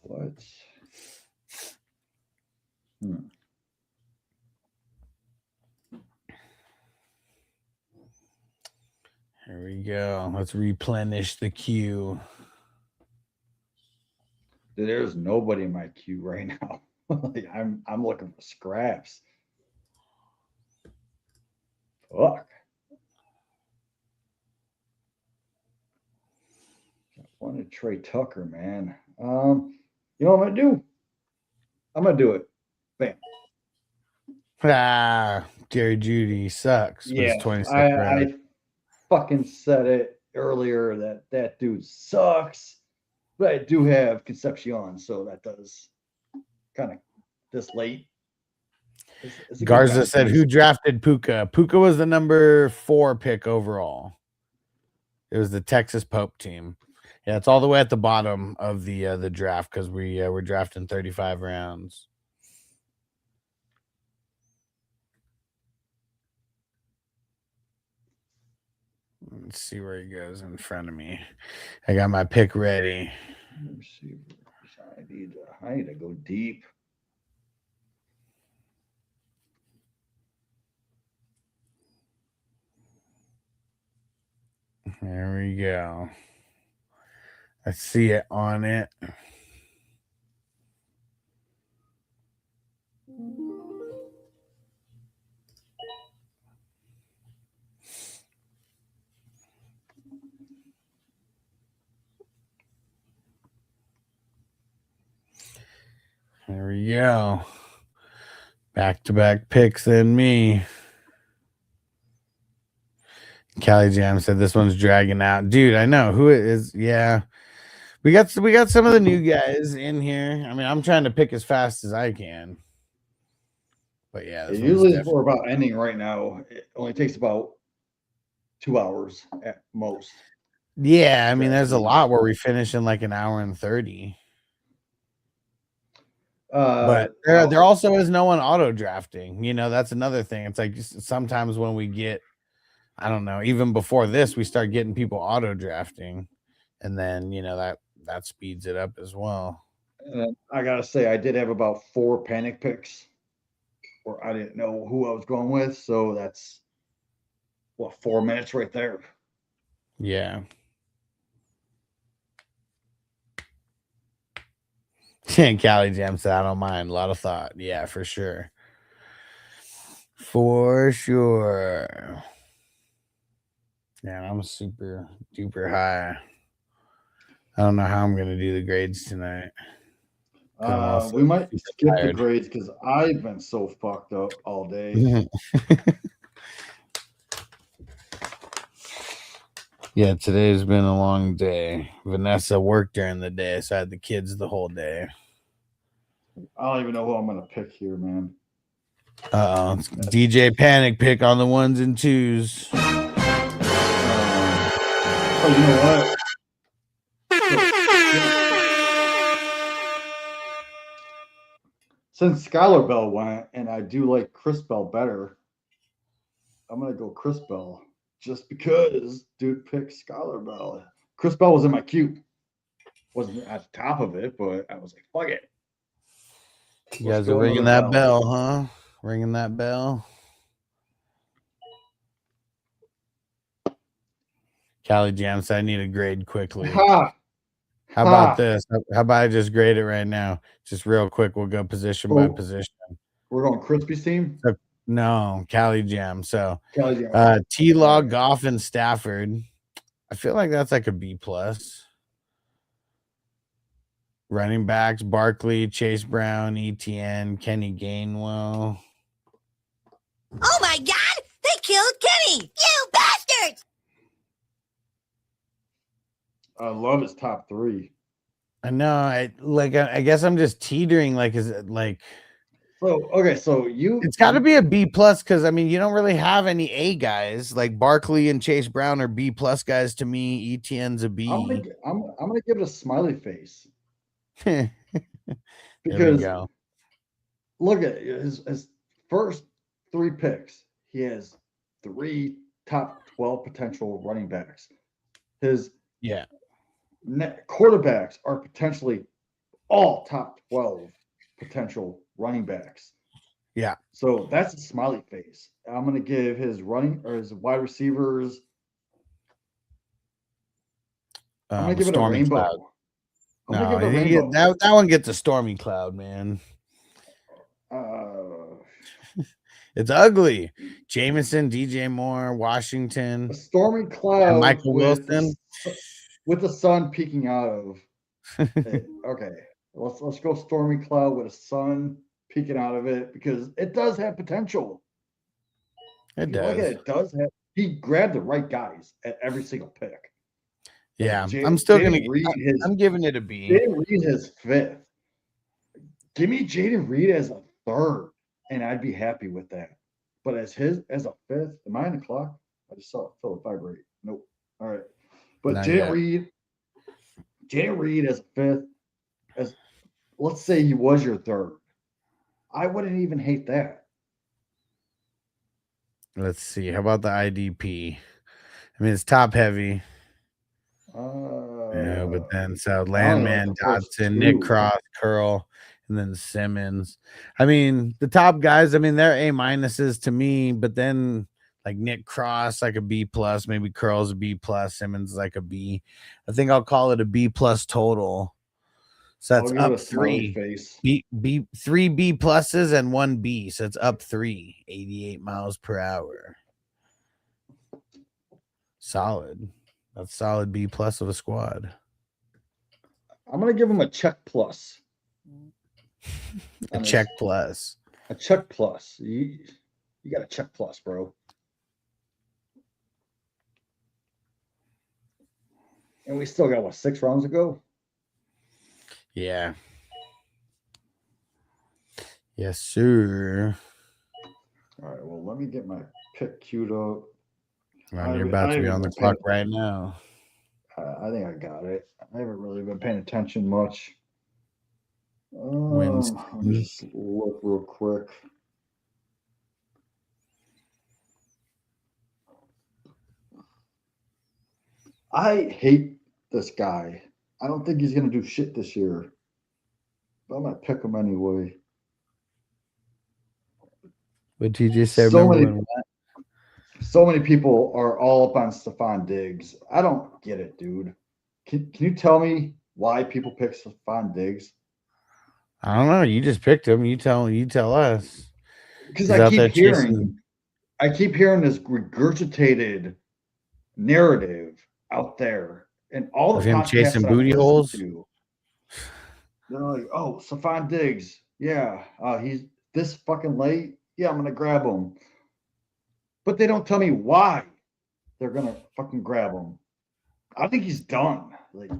What? Here we go. Let's replenish the queue. There's nobody in my queue right now. Like, I'm looking for scraps. Fuck. I wanted Trey Tucker, man. You know what I'm gonna do? I'm gonna do it. Bam. Jerry Judy sucks. Yeah, I fucking said it earlier that dude sucks, but I do have Concepcion, so that does kind of this late. Garza said, "Who drafted Puka? Puka was the number 4 pick overall. It was the Texas Pope team. Yeah, it's all the way at the bottom of the draft because we're drafting 35 rounds." Let's see where he goes in front of me. I got my pick ready. Receivers. I need to go deep. There we go. I see it on it. There we go. Back-to-back picks and me. Cali Jam said this one's dragging out. Dude, I know who it is. Yeah. We got some of the new guys in here. I mean, I'm trying to pick as fast as I can. But yeah, It usually is we're about ending right now. It only takes about 2 hours at most. Yeah, I mean, there's a lot where we finish in like an hour and 30. But there also is no one auto drafting. You know, that's another thing. It's like sometimes when we get, I don't know, even before this, we start getting people auto drafting, and then you know that speeds it up as well. And I gotta say, I did have about 4 panic picks where I didn't know who I was going with, so that's 4 minutes right there. Yeah. And Cali Jam said, I don't mind. A lot of thought. Yeah, for sure. For sure. Yeah, I'm super duper high. I don't know how I'm gonna do the grades tonight. We might skip the grades because I've been so fucked up all day. Yeah, today's been a long day. Vanessa worked during the day, so I had the kids the whole day. I don't even know who I'm gonna pick here, man. DJ Panic pick on the 1s and 2s. Oh, you know what? Since Skylar Bell went, and I do like Chris Bell better, I'm gonna go Chris Bell just because dude picked Skylar Bell. Chris Bell was in my queue. Wasn't at the top of it, but I was like, fuck it. You guys are ringing that bell, huh? Ringing that bell. Cali Jam said I need a grade quickly. How about this? How about I just grade it right now? Just real quick, we'll go position by position. We're going Crispy's team? No, Cali Jam. So Cali Jam. T-Law, Goff, and Stafford. I feel like that's like a B+. Running backs, Barkley, Chase Brown, ETN, Kenny Gainwell. Oh my God! They killed Kenny! You bastards! I love his top 3. I know. I guess I'm just teetering. Like, is it like? So okay, so it's got to be a B+ because I mean you don't really have any A guys. Like Barkley and Chase Brown are B+ guys to me. ETN's a B. I'm gonna give it a smiley face. Because there we go. Look at his first 3 picks. He has 3 top 12 potential running backs. His quarterbacks are potentially all top 12 potential running backs. Yeah. So that's a smiley face. I'm going to give his running or his wide receivers. I'm going to give it a rainbow. Cloud. No, that one gets a stormy cloud, man. It's ugly. Jameson, DJ Moore, Washington. A stormy cloud. And Michael Wilson. With the sun peeking out of it. Okay. Let's go stormy cloud with a sun peeking out of it because it does have potential. It does. It does have. He grabbed the right guys at every single pick. Yeah, I'm still gonna. I'm giving it a B. Jaden Reed is 5th. Give me Jaden Reed as a 3rd, and I'd be happy with that. But as a 5th, am I on the clock? I just saw it fill it vibrate. Nope. All right. But Jaden Reed as a 5th, as let's say he was your 3rd. I wouldn't even hate that. Let's see. How about the IDP? I mean, it's top heavy. Yeah, but Uh, then so I only like Landman, the first Dotson, Nick two. Cross, Curl, and then Simmons. I mean, the top guys, I mean, they're A minuses to me, but then like Nick Cross, like a B plus, maybe Curl's a B plus, Simmons like a B. I think I'll call it a B plus total. So I'll that's give it up a smiley 3. face. B 3 B pluses and 1 B. So it's up 3, 88 miles per hour. Solid. That's solid B plus of a squad. I'm gonna give him a check plus. A check plus. A check plus. You got a check plus, bro. And we still got what, 6 rounds to go? Yeah. Yes, sir. All right. Well, let me get my pick queued up. Well, you're about to be on the clock right now. I think I got it. I haven't really been paying attention much. Wins. Let me just look real quick. I hate this guy. I don't think he's gonna do shit this year. But I'm gonna pick him anyway. What did you just say? So Remember many, when what? so many people are all up on Stephon Diggs. I don't get it, dude. Can you tell me why people pick Stephon Diggs? I don't know. You just picked him. You tell us. Because He's out there chasing. I keep hearing this regurgitated narrative out there, and all Of the him podcasts chasing that I've booty listened holes? to, they're like, "Oh, Stephon Diggs, yeah, he's this fucking late. Yeah, I'm gonna grab him." But they don't tell me why they're gonna fucking grab him. I think he's done. Like,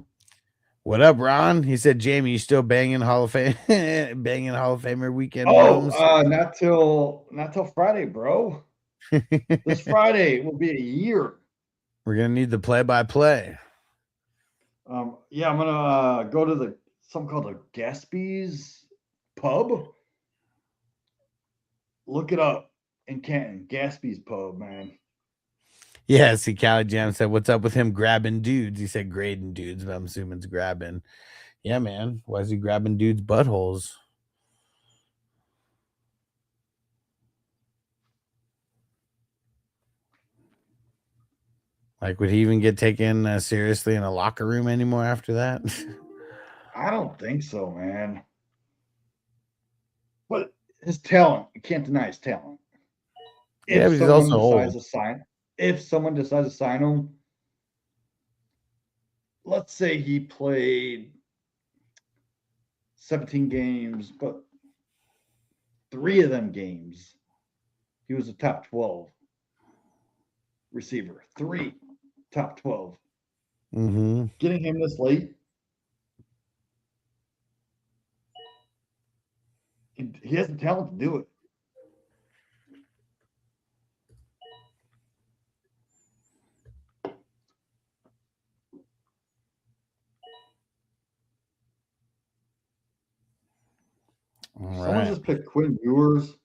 What up, Ron? He said, Jamie, you still banging Hall of Fame, banging Hall of Famer weekend bums? not till Friday, bro. This Friday will be a year. We're gonna need the play-by-play. Yeah, I'm gonna go to something called the Gatsby's Pub. Look it up in Canton, Gatsby's Pub, man. Yeah, see, Cali Jam said, what's up with him grabbing dudes? He said grading dudes, but I'm assuming it's grabbing. Yeah, man. Why is he grabbing dudes' buttholes? Like, would he even get taken seriously in a locker room anymore after that? I don't think so, man. But his talent, you can't deny his talent. Yeah, but he's also old. If someone decides to sign him, let's say he played 17 games, but 3 of them games, he was a top 12 receiver. 3 top 12. Mm-hmm. Getting him this late, he has the talent to do it. Someone just picked Quinn Ewers.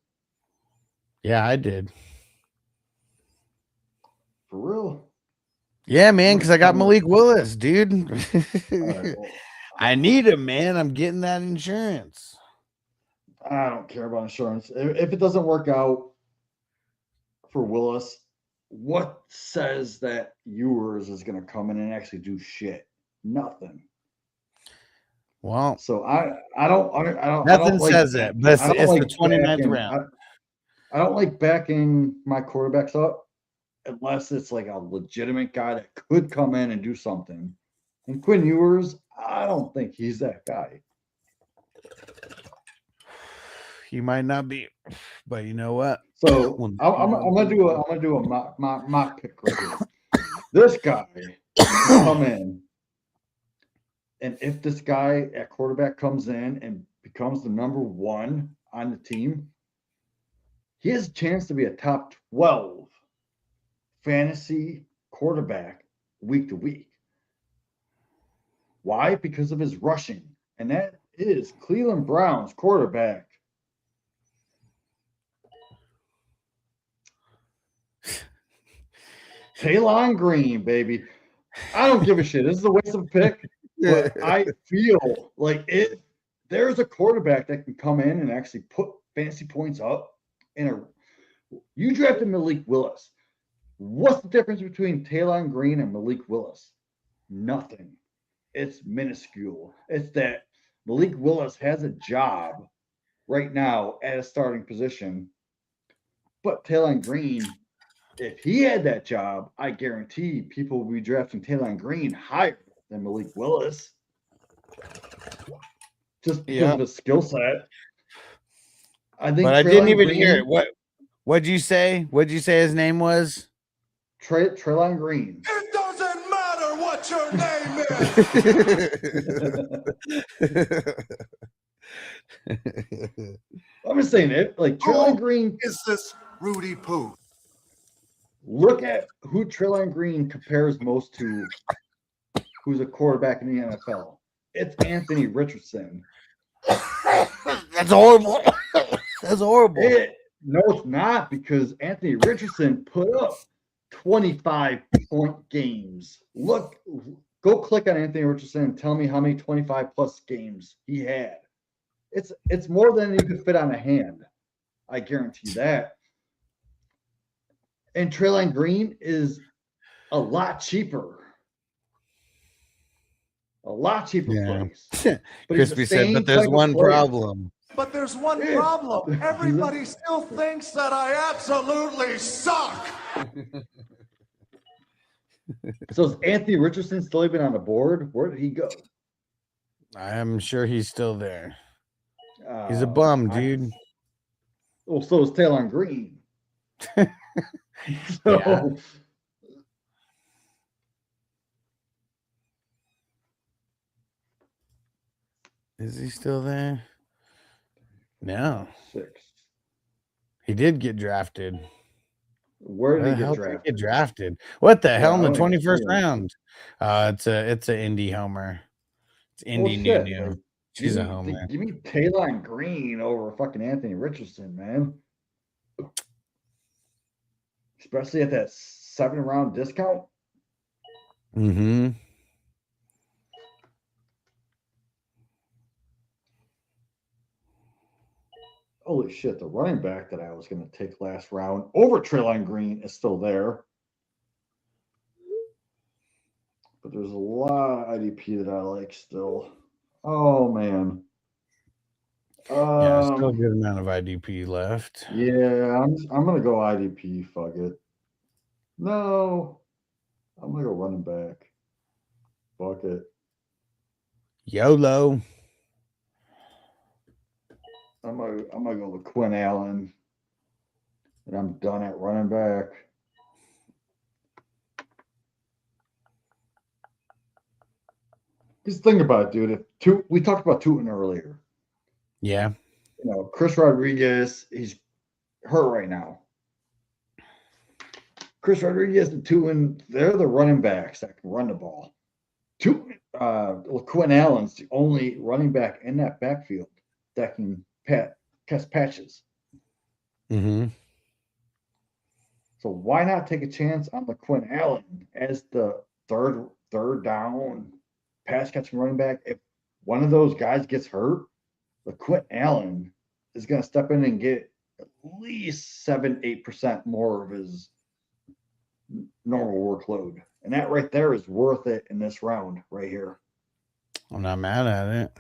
Yeah, I did. For real? Yeah, man, because I got Malik Willis, dude. Right, well, I need him, man. I'm getting that insurance. I don't care about insurance. If it doesn't work out for Willis, what says that Ewers is going to come in and actually do shit? Nothing. Well, so I don't nothing like says it, but it's the 29th round. I don't like backing my quarterbacks up unless it's like a legitimate guy that could come in and do something. And Quinn Ewers, I don't think he's that guy. He might not be, but you know what? So I'm gonna do a mock pick right here. This guy will come in, and if this guy at quarterback comes in and becomes the number 1 on the team, he has a chance to be a top 12 fantasy quarterback week to week. Why? Because of his rushing, and that is Cleveland Browns quarterback. Taylon Green, baby. I don't give a shit. This is a waste of a pick, but I feel like if there's a quarterback that can come in and actually put fantasy points up you drafted Malik Willis. What's the difference between Taylon Green and Malik Willis? Nothing. It's minuscule. It's that Malik Willis has a job right now at a starting position, but Taylon Green, if he had that job, I guarantee people will be drafting Taylon Green higher than Malik Willis just because of his skill set. I think, but I didn't even hear it. What'd you say? What'd you say his name was? Taylon Green. It doesn't matter what your name is. I'm just saying it. Like Taylon Green is this Rudy Poo. Look at who Taylon Green compares most to, who's a quarterback in the NFL. It's Anthony Richardson. That's horrible. That's horrible. No, it's not, because Anthony Richardson put up 25-point games. Go click on Anthony Richardson and tell me how many 25-plus games he had. It's more than you could fit on a hand. I guarantee that. And Taylon Green is a lot cheaper. A lot cheaper price. Crispy said, but there's one problem. But there's one problem. Everybody still thinks that I absolutely suck. So is Anthony Richardson still even on the board? Where did he go? I'm sure he's still there. He's a bum, dude. Well, so is Taylon Green. Is he still there? No. 6. He did get drafted. Where did he get drafted? What the hell in the 21st round? It's an indie homer. It's indie new. She's a homer. Give me Taylon Green over fucking Anthony Richardson, man. Especially at that 7-round discount. Mm-hmm. Holy shit, the running back that I was going to take last round over Taylon Green is still there. But there's a lot of IDP that I like still. Oh, man. Yeah, still a good amount of IDP left. Yeah, I'm going to go IDP. Fuck it. No. I'm going to go running back. Fuck it. YOLO. I'm gonna go with Quinn Allen, and I'm done at running back. Just think about it, dude. We talked about Tootin earlier. Yeah. You know, Chris Rodriguez, he's hurt right now. Chris Rodriguez and Tootin, they're the running backs that can run the ball. Quinn Allen's the only running back in that backfield that can catch patches. Mm-hmm. So why not take a chance on the Quinn Allen as the third down pass catching running back? If one of those guys gets hurt, the Quinn Allen is going to step in and get at least 7-8% more of his normal workload. And that right there is worth it in this round right here. I'm not mad at it.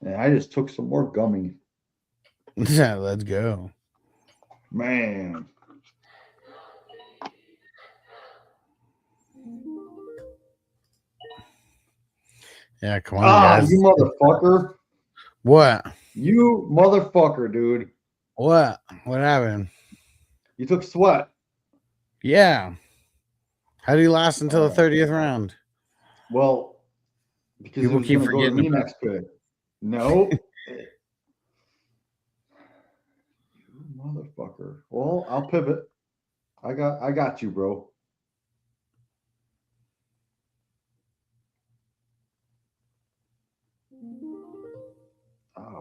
And I just took some more gummy. Yeah, let's go. Man. Yeah, come on, guys. You motherfucker. What? You motherfucker, dude. What? What happened? You took Sweat. Yeah. How do you last until the 30th round? Well, because people keep forgetting the next pick. No. You motherfucker. Well, I'll pivot. I got you, bro.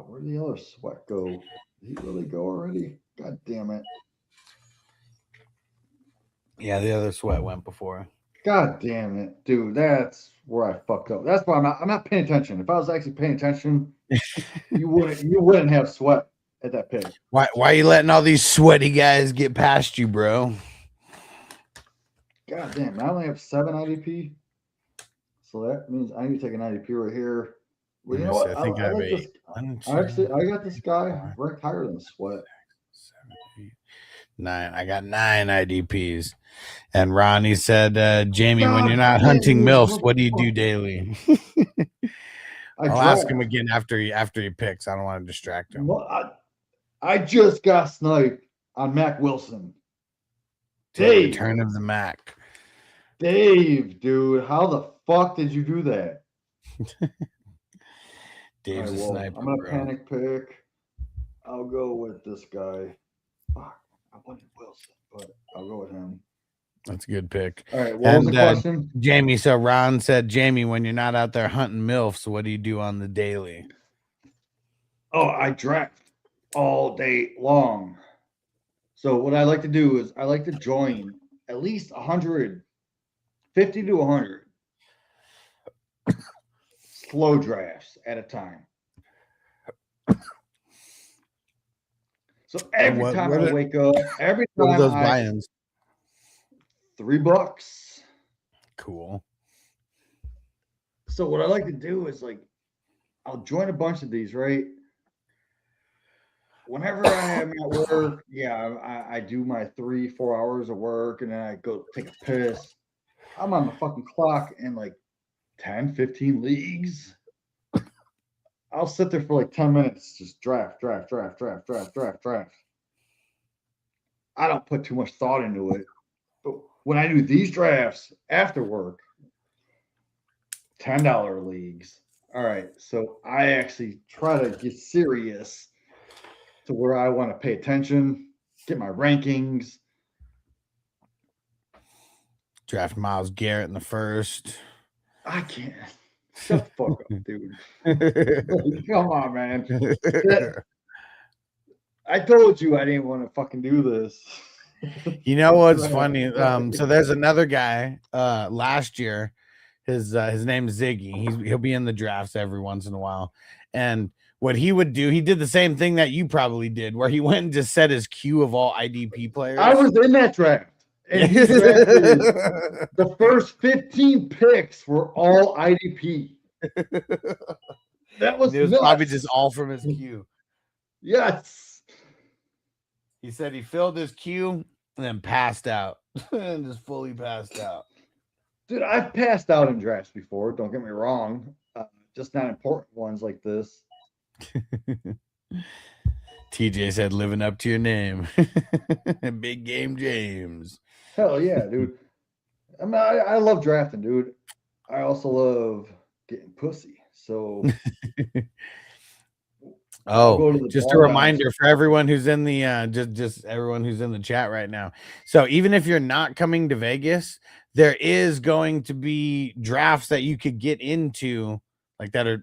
Where'd the other Sweat go? Did he really go already? God damn it. Yeah, the other sweat went before. God damn it, dude. That's where I fucked up. That's why I'm not paying attention. If I was actually paying attention, you wouldn't have sweat at that pick. Why are you letting all these sweaty guys get past you, bro? God damn, I only have 7 IDP. So that means I need to take an IDP right here. Well, you know what? I think I have like 8. this. I got this guy ranked higher than Sweat. 7, 8, 9. I got 9 IDPs. And Ronnie said, Jamie, when you're not hunting MILFs, what do you do daily? I'll ask him again after he picks. I don't want to distract him. I just got sniped on Mac Wilson. Dave. Return of the Mac. Dave, dude, how the fuck did you do that? Dave's a sniper. I'm gonna panic pick. I'll go with this guy. Fuck, I wanted Wilson, but I'll go with him. That's a good pick. All right, what was the question? Jamie, so Ron said, Jamie, when you're not out there hunting MILFs, what do you do on the daily? Oh, I draft all day long. So what I like to do is I like to join at least 150 to 100 slow drafts at a time. So every time I wake up, every time those buy-ins? $3. Cool. So what I like to do is like I'll join a bunch of these, right? Whenever I am at work, yeah, I do my 3-4 hours of work and then I go take a piss. I'm on the fucking clock in like 10, 15 leagues. I'll sit there for like 10 minutes, just draft. I don't put too much thought into it. But when I do these drafts after work, $10 leagues. All right. So I actually try to get serious to where I want to pay attention, get my rankings. Draft Myles Garrett in the first. I can't. Shut the fuck up, dude. Come on, man. I told you I didn't want to fucking do this. You know what's funny? So there's another guy last year. His name's Ziggy. He'll be in the drafts every once in a while. And what he would do, he did the same thing that you probably did, where he went and just set his queue of all IDP players. I was in that draft. And he drafted, the first 15 picks were all IDP. That was it was probably just all from his queue. Yes. He said he filled his queue and then passed out. And just fully passed out. Dude, I've passed out in drafts before. Don't get me wrong. Just not important ones like this. TJ said, living up to your name. Big Game James. Hell yeah, dude. I mean, I love drafting, dude. I also love getting pussy. So just a reminder for everyone who's in the just everyone who's in the chat right now. So even if you're not coming to Vegas, there is going to be drafts that you could get into, like that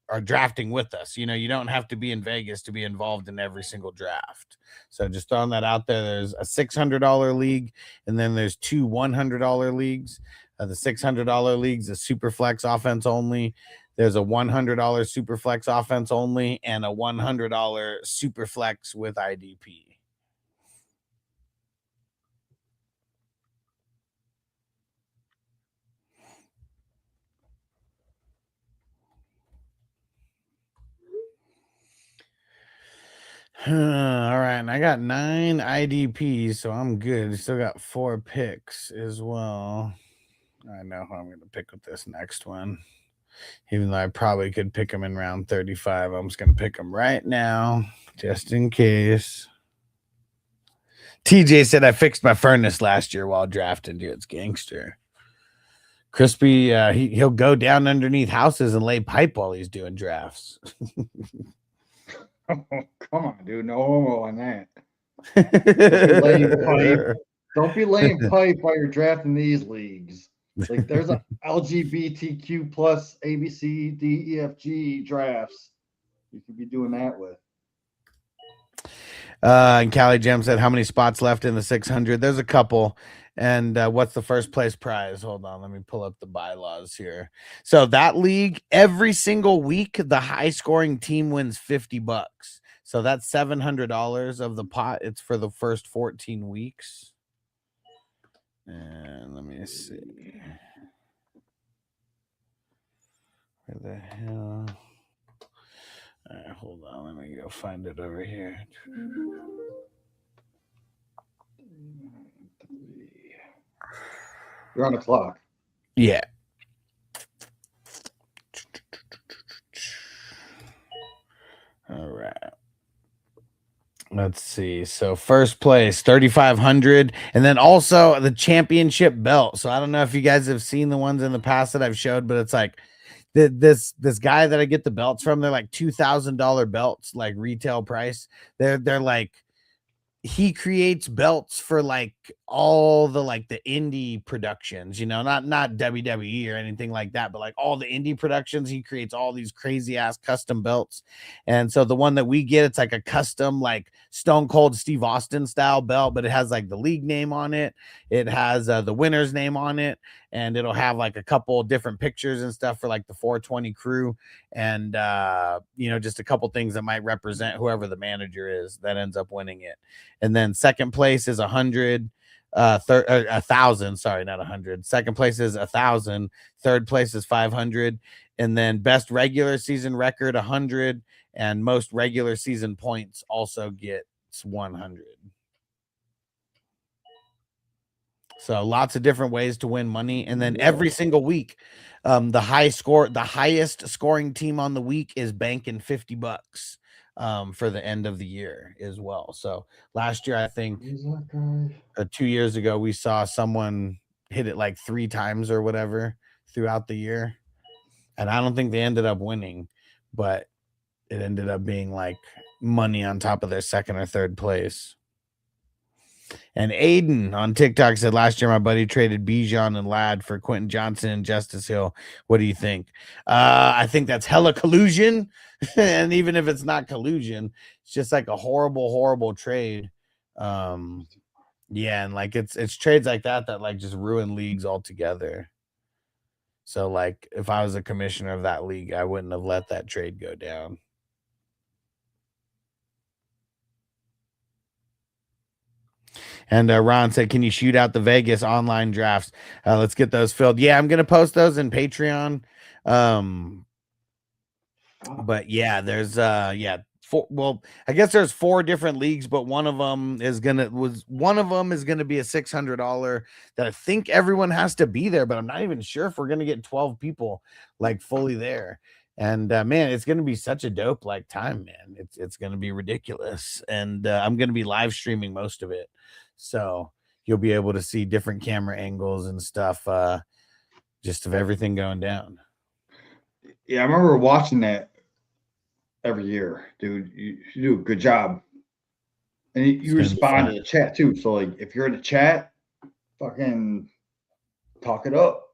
are drafting with us. You know, you don't have to be in Vegas to be involved in every single draft. So just throwing that out there. There's a $600 league, and then there's 2 $100 leagues. The $600 leagues is super flex offense only. There's a $100 super flex offense only and a $100 super flex with IDP. All right, and I got 9 IDPs, so I'm good. Still got 4 picks as well. I know who I'm going to pick with this next one. Even though I probably could pick him in round 35, I'm just going to pick him right now, just in case. TJ said I fixed my furnace last year while drafting. Dude, it's gangster. Crispy, he'll go down underneath houses and lay pipe while he's doing drafts. Oh, come on, dude. No homo on that. Don't be laying pipe while you're drafting these leagues. Like there's a LGBTQ plus ABC, D, E, F, G drafts. You could be doing that with. And Callie Gem said, how many spots left in the 600? There's a couple. And what's the first place prize? Hold on, let me pull up the bylaws here. So that league, every single week, the high scoring team wins $50. So that's $700 of the pot. It's for the first 14 weeks. And let me see. Where the hell? All right, hold on. Let me go find it over here. You're on the clock. Yeah. All right. Let's see. So first place, 3,500, and then also the championship belt. So I don't know if you guys have seen the ones in the past that I've showed, but it's like this guy that I get the belts from. They're like $2,000 belts, like retail price. They're like he creates belts for like all the like the indie productions, you know, not WWE or anything like that, but like all the indie productions. He creates all these crazy ass custom belts. And so the one that we get, it's like a custom like Stone Cold Steve Austin style belt, but it has like the league name on it. It has the winner's name on it, and it'll have like a couple different pictures and stuff for like the 420 crew, and you know, just a couple things that might represent whoever the manager is that ends up winning it. And then second place is 100, 1,000. Sorry, not 100. Second place is 1,000. Third place is 500, and then best regular season record 100, and most regular season points also gets 100. So lots of different ways to win money, and then every single week, the highest scoring team on the week is banking $50 for the end of the year as well. So last year, I think, Who's that guy? 2 years ago, we saw someone hit it like 3 times or whatever throughout the year, and I don't think they ended up winning, but it ended up being like money on top of their second or third place. And Aiden on TikTok said last year my buddy traded Bijan and Ladd for Quentin Johnson and Justice Hill. What do you think? I think that's hella collusion. And even if it's not collusion, it's just like a horrible, horrible trade. Yeah, and like it's trades like that that like just ruin leagues altogether. So like if I was a commissioner of that league, I wouldn't have let that trade go down. And Ron said, "Can you shoot out the Vegas online drafts? Let's get those filled." Yeah, I'm gonna post those in Patreon. But yeah, there's well, I guess there's 4 different leagues, but one of them is gonna be a $600 that I think everyone has to be there, but I'm not even sure if we're gonna get 12 people like fully there. And man, it's gonna be such a dope like time, man. It's gonna be ridiculous, and I'm gonna be live streaming most of it, so you'll be able to see different camera angles and stuff, just of everything going down. Yeah, I remember watching that every year, dude. You do a good job, and you Gonna be respond fun. to the chat too. So like, if you're in the chat, fucking talk it up.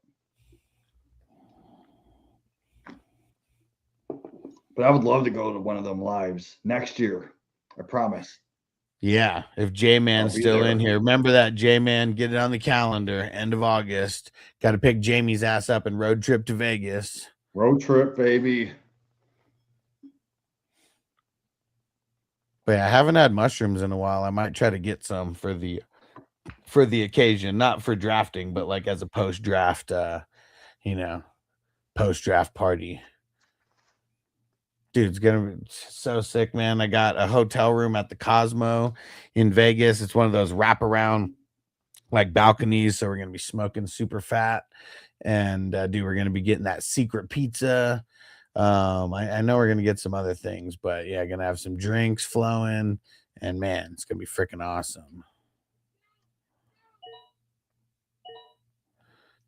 But I would love to go to one of them lives next year. I promise. Yeah, if J-Man's I'll be still there. in here, remember that, J-Man. Get it on the calendar. End of August. Got to pick Jamie's ass up and road trip to Vegas. Road trip, baby. But yeah, I haven't had mushrooms in a while. I might try to get some for the occasion, not for drafting, but like as a post draft, you know, post draft party. Dude, it's gonna be so sick, man. I got a hotel room at the Cosmo in Vegas. It's one of those wraparound like balconies, so we're gonna be smoking super fat, and dude, we're gonna be getting that secret pizza. I know we're gonna get some other things, but yeah, gonna have some drinks flowing, and man, it's gonna be freaking awesome.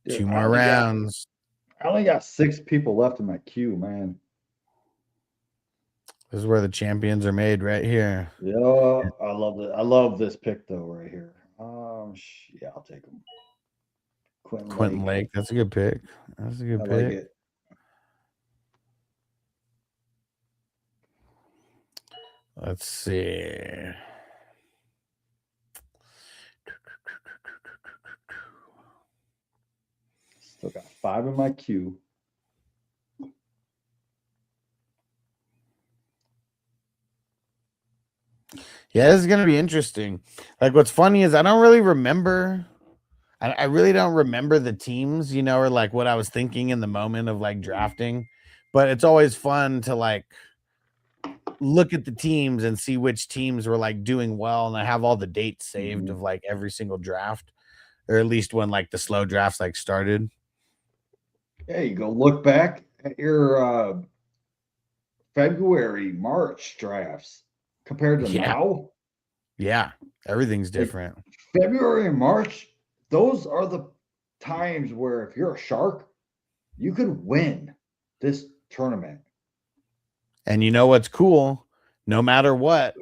Dude, 2 more rounds. I only got 6 people left in my queue, man. This is where the champions are made, right here. Yeah, I love it. I love this pick though, right here. Yeah, I'll take him. Quentin Lake. That's a good pick. That's a good I pick. like it. Let's see. Still got 5 in my queue. Yeah, this is gonna be interesting. Like, what's funny is I don't really remember. I really don't remember the teams, you know, or like what I was thinking in the moment of like drafting. But it's always fun to like look at the teams and see which teams were like doing well. And I have all the dates saved of like every single draft, or at least when like the slow drafts like started. Yeah, you go look back at your February, March drafts compared to Yeah. now. Yeah, everything's Like, different. February and March, those are the times where if you're a shark, you could win this tournament. And you know what's cool? No matter what,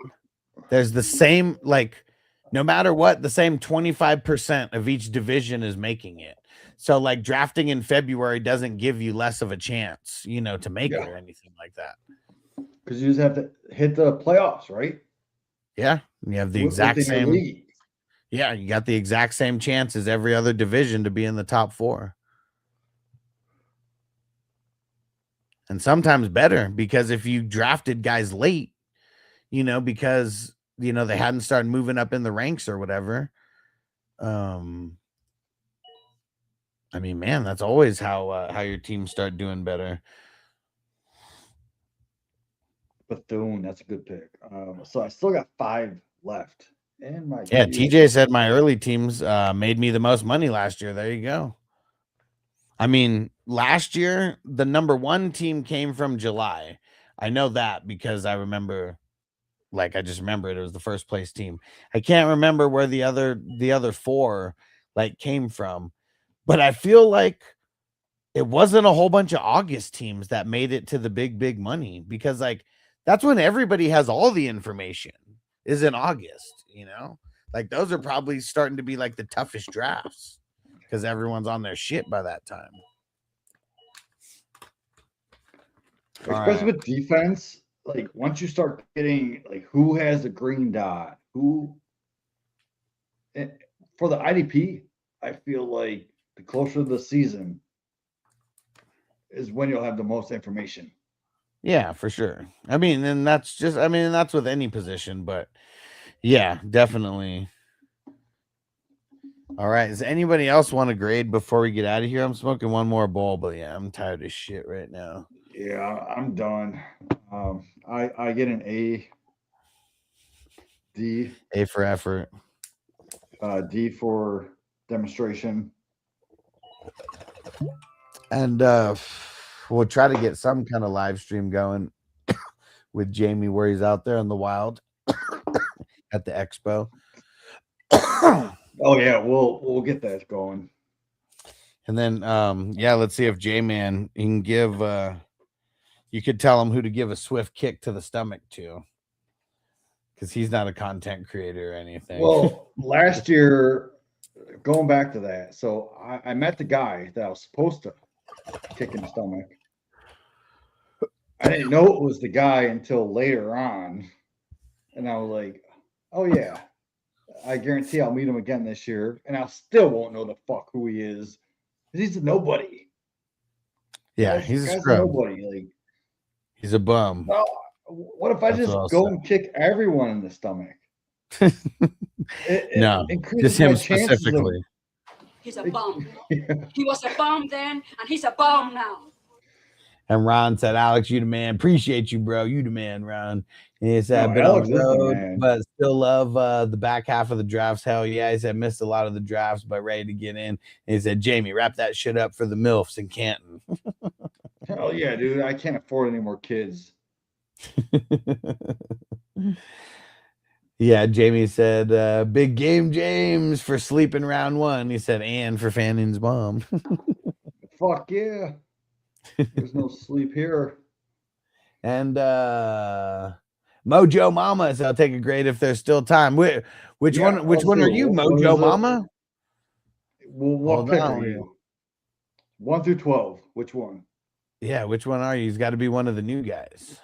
there's the same, like, no matter what, the same 25% of each division is making it. So, like, drafting in February doesn't give you less of a chance, you know, to make it or anything like that. Because you just have to hit the playoffs, right? Yeah. You have the Within exact your same. league. Yeah. You got the exact same chance as every other division to be in the top 4. And sometimes better, because if you drafted guys late, you know, because, you know, they hadn't started moving up in the ranks or whatever. I mean, man, that's always how your teams start doing better. Bethune, that's a good pick. So I still got 5 left. And my Yeah, queue. TJ said my early teams made me the most money last year. There you go. I mean, last year the number 1 team came from July. I know that because I remember, like, I just remember it was the first place team. I can't remember where the other 4 like came from, but I feel like it wasn't a whole bunch of August teams that made it to the big money, because like that's when everybody has all the information is in August, you know? Like those are probably starting to be like the toughest drafts because everyone's on their shit by that time. Especially with defense, like once you start getting like who has the green dot, who for the IDP, I feel like the closer to the season is when you'll have the most information. Yeah, for sure. I mean, and that's just, I mean, that's with any position, but yeah, definitely. All right. Does anybody else want to grade before we get out of here? I'm smoking one more bowl, but yeah, I'm tired of shit right now. Yeah, I'm done. I get an A, D. A for effort. D for demonstration. And we'll try to get some kind of live stream going with Jamie where he's out there in the wild at the expo. Oh yeah, we'll get that going. And then yeah, let's see if J-Man can give you could tell him who to give a swift kick to the stomach to, because he's not a content creator or anything. Well, last year, going back to that, so I met the guy that I was supposed to kick in the stomach. I didn't know it was the guy until later on. And I was like, oh yeah, I guarantee I'll meet him again this year. And I still won't know the fuck who he is. He's a nobody. Yeah, he's a guy's scrub. nobody. Like, he's a bum. well, what if I just go and kick everyone in the stomach? No, just him specifically. He's a bum. He was a bum then, and he's a bum now. And Ron said, Alex, you the man. Appreciate you, bro. You the man, Ron. And he said, No, I've been Alex on the is the road, man. but still love the back half of the drafts. Hell yeah. He said, missed a lot of the drafts, but ready to get in. And he said, Jamie, wrap that shit up for the MILFs in Canton. Hell yeah, dude. I can't afford any more kids. Yeah, Jamie said, big game, James, for sleeping round 1. He said, and for Fanning's mom. Fuck yeah. There's no sleep here. And Mojo Mama said, I'll take a grade if there's still time. Which one are you, Mojo Mama? Well, what pick are you? 1 through 12. Which one? Yeah, which one are you? He's got to be one of the new guys,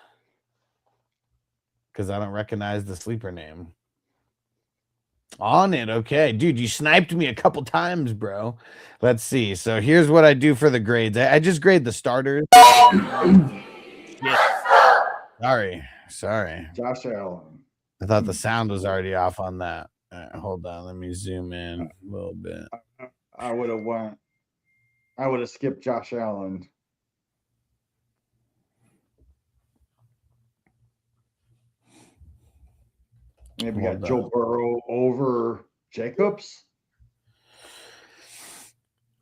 because I don't recognize the sleeper name. On it. Okay, dude, you sniped me a couple times, bro. Let's see. So here's what I do for the grades. I just grade the starters. Yeah. Sorry. Josh Allen. I thought the sound was already off on that. All right, hold on. Let me zoom in a little bit. I would have skipped Josh Allen. Maybe got Joe Burrow over Jacobs.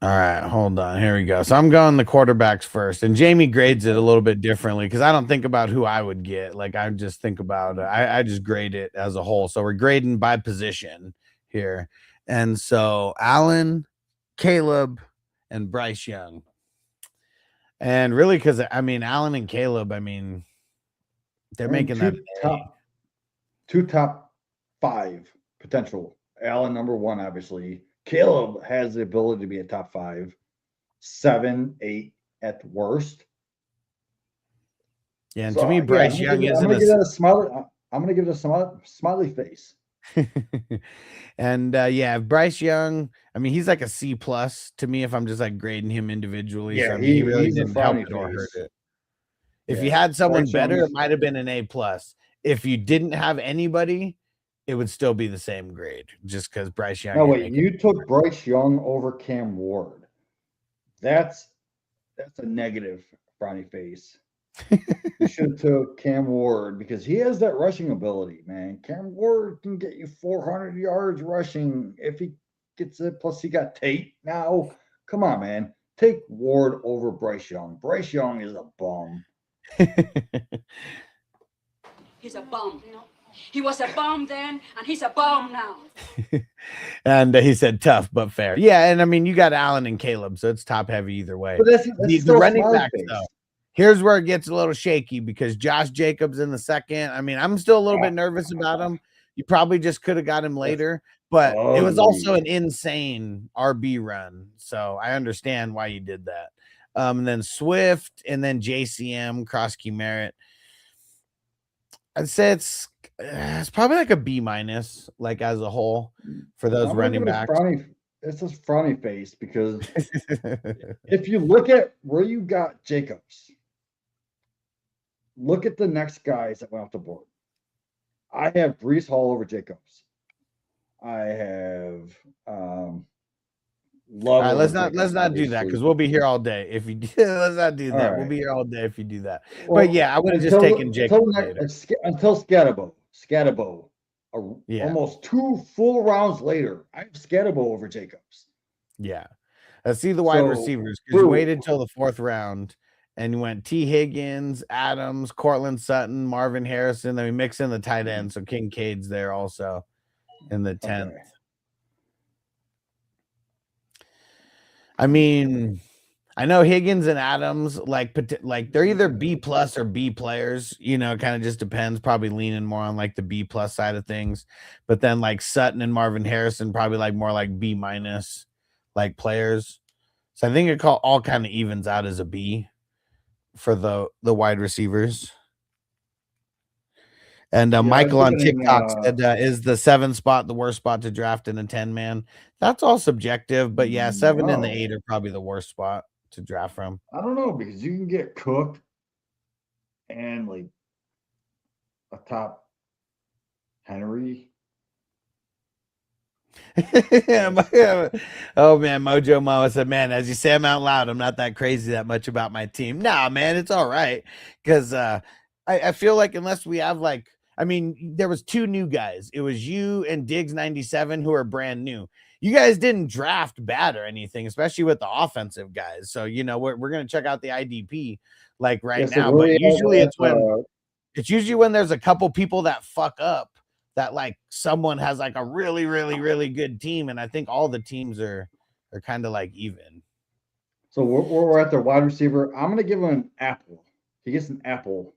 All right, hold on. Here we go. So I'm going the quarterbacks first, and Jamie grades it a little bit differently because I don't think about who I would get. Like I just think about I just grade it as a whole. So we're grading by position here, and so Allen, Caleb, and Bryce Young, and really because I mean Allen and Caleb, I mean they're making that two top 5 potential. Allen number 1, obviously. Caleb has the ability to be a top 5, 7, 8 at the worst. Yeah, and so, to me, Bryce Young isn't. I'm gonna give it a smiley. I'm gonna give it a smiley face. And yeah, Bryce Young, I mean, he's like a C+ to me if I'm just like grading him individually. Yeah, so, I mean, he really didn't help it or hurt it. If you had someone better, it might have been an A+. If you didn't have anybody, it would still be the same grade just because Bryce Young. No, wait, you took Bryce Young over Cam Ward. That's a negative frowny face. You should have took Cam Ward because he has that rushing ability, man. Cam Ward can get you 400 yards rushing if he gets it. Plus, he got Tate now. Come on, man. Take Ward over Bryce Young. Bryce Young is a bum. He's a bum. He was a bum then, and he's a bum now. And he said tough but fair. Yeah, and I mean you got Allen and Caleb, so it's top heavy either way. But that's the running backs though. Here's where it gets a little shaky because Josh Jacobs in the second. I mean, I'm still a little bit nervous about him. You probably just could have got him later, but it was also an insane RB run. So I understand why you did that. And then Swift and then JCM, Krosky Merritt. I'd say it's probably like a B-, like as a whole for those running backs. It's a frowny face because if you look at where you got Jacobs, look at the next guys that went off the board. I have Breece Hall over Jacobs. I have Love. All right, let's not do that because we'll be here all day if you do. Let's not do that. Right. We'll be here all day if you do that. Well, but yeah, I would have just taken Jacobs until Scatterbo. Almost 2 full rounds later, I have Scatterbo over Jacobs. Yeah, let's see the wide receivers because you waited till the 4th round and you went T. Higgins, Adams, Cortland Sutton, Marvin Harrison. Then we mix in the tight end, so Kincaid's there also in the 10th. Okay. I mean, I know Higgins and Adams like they're either B+ or B players, kind of just depends, probably leaning more on like the B+ side of things. But then like Sutton and Marvin Harrison probably like more like B- like players. So I think it all kind of evens out as a B for the wide receivers. And Michael on TikTok said, is the 7 spot the worst spot to draft in a 10-man? That's all subjective, but yeah, 7 and the 8 are probably the worst spot to draft from. I don't know because you can get cooked and like a top Henry. Oh man, Mojo Mama said, man, as you say them out loud, I'm not that crazy that much about my team. Nah, man, it's all right because I feel like unless we have like, I mean, there was 2 new guys. It was you and Diggs 97 who are brand new. You guys didn't draft bad or anything, especially with the offensive guys. So, we're going to check out the IDP like now, but usually it's usually when there's a couple people that fuck up that like someone has like a really, really, really good team. And I think all the teams are kind of like even. So we're at the wide receiver. I'm going to give him an apple. He gets an apple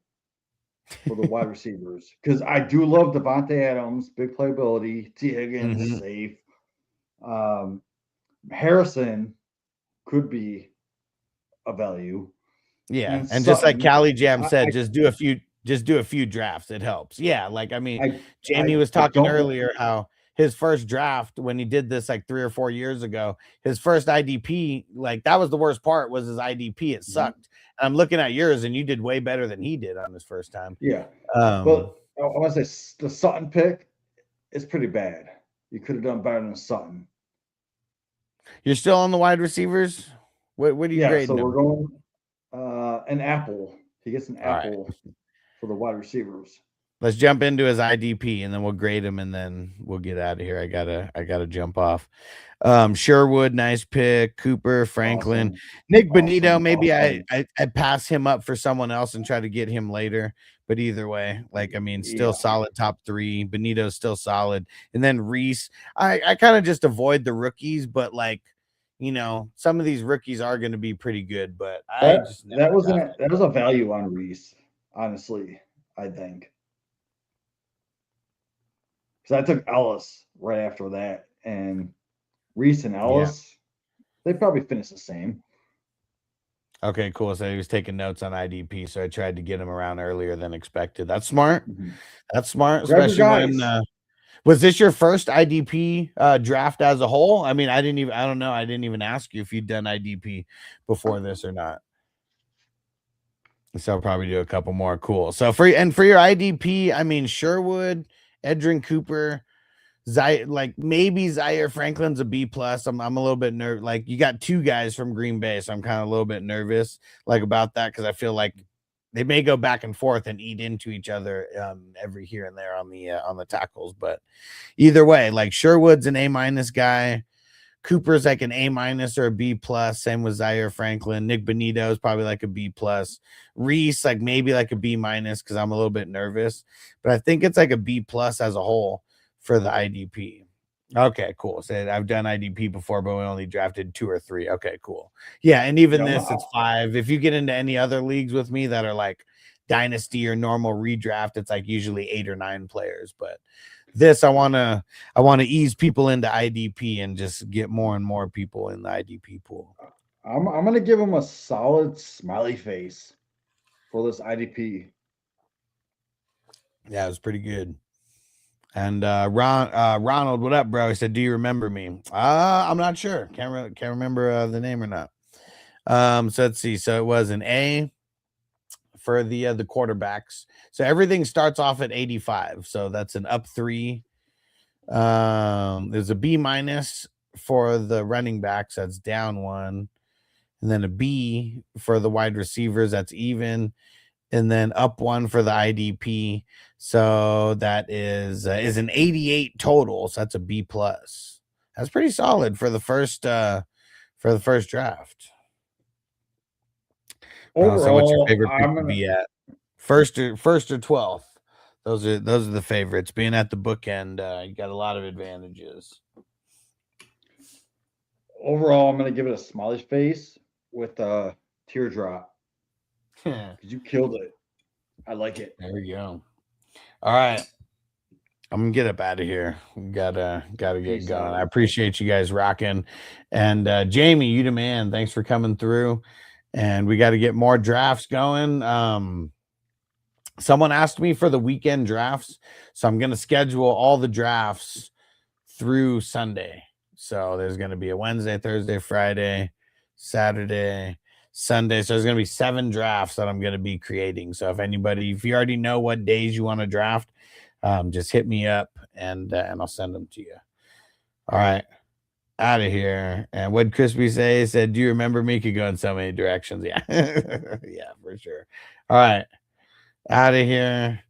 for the wide receivers because I do love Devontae Adams, big playability. T. Higgins, safe. Harrison could be a value. Yeah, and just like Cali Jam said, just do a few drafts. It helps. Yeah, like I mean, Jamie was talking earlier how his first draft when he did this like 3 or 4 years ago. His first IDP, like that was the worst part, was his IDP. It sucked. I'm looking at yours, and you did way better than he did on his first time. Yeah. But I want to say the Sutton pick is pretty bad. You could have done better than Sutton. You're still on the wide receivers? What are you grading? So them? we're going an apple. He gets an All right. apple for the wide receivers. Let's jump into his IDP, and then we'll grade him, and then we'll get out of here. I gotta jump off. Sherwood, nice pick. Cooper, Franklin, Awesome. Nick Bonito. Awesome. Maybe Awesome. I pass him up for someone else and try to get him later. But either way, like I mean, still solid top 3. Bonito's still solid, and then Reese. I kind of just avoid the rookies, but like, you know, some of these rookies are going to be pretty good. But that was a value on Reese, honestly. I think. Because I took Ellis right after that, and Reese and Ellis, they probably finished the same. Okay, cool. So he was taking notes on IDP, so I tried to get him around earlier than expected. That's smart. Mm-hmm. That's smart, especially when. Was this your first IDP draft as a whole? I mean, I don't know. I didn't even ask you if you'd done IDP before this or not. So I'll probably do a couple more. Cool. So for your IDP, I mean, Sherwood, Edrin Cooper, maybe Zaire Franklin's a B+. I'm a little bit nervous. Like, you got 2 guys from Green Bay, so I'm kind of a little bit nervous like about that, because I feel like they may go back and forth and eat into each other every here and there on the tackles. But either way, like Sherwood's an A- guy. Cooper's like an A- or a B+. Same with Zaire Franklin. Nick Bonito is probably like a B+. Reese, like maybe like a B- because I'm a little bit nervous. But I think it's like a B+ as a whole for the IDP. Okay, cool. So I've done IDP before, but we only drafted 2 or 3. Okay, cool. Yeah, and even it's 5. If you get into any other leagues with me that are like dynasty or normal redraft, it's like usually 8 or 9 players. But this, I wanna ease people into IDP and just get more and more people in the IDP pool. I'm gonna give him a solid smiley face for this IDP. Yeah, it was pretty good. And Ronald, what up, bro? He said, "Do you remember me?" I'm not sure. Can't remember the name or not. So let's see. So it was an A for the quarterbacks. So everything starts off at 85. So that's an up 3. There's a B- for the running backs. That's down 1, and then a B for the wide receivers. That's even. And then up 1 for the IDP. So that is an 88 total. So that's a B+. That's pretty solid for the first draft. Overall, so what's your favorite pick to be at? First or 12th? Those are the favorites. Being at the bookend, you got a lot of advantages. Overall, I'm gonna give it a smiley face with a teardrop. Because you killed it. I like it. There we go. All right. I'm gonna get up out of here. We gotta get going. I appreciate you guys rocking. And Jamie, you the man. Thanks for coming through. And we got to get more drafts going. Someone asked me for the weekend drafts, so I'm gonna schedule all the drafts through Sunday. So there's gonna be a Wednesday, Thursday, Friday, Saturday, Sunday. So there's going to be 7 drafts that I'm going to be creating. So if you already know what days you want to draft, just hit me up and I'll send them to you. All right. Out of here. And what Crispy say? He said, "Do you remember me?" Could go in so many directions. Yeah. Yeah, for sure. All right. Out of here.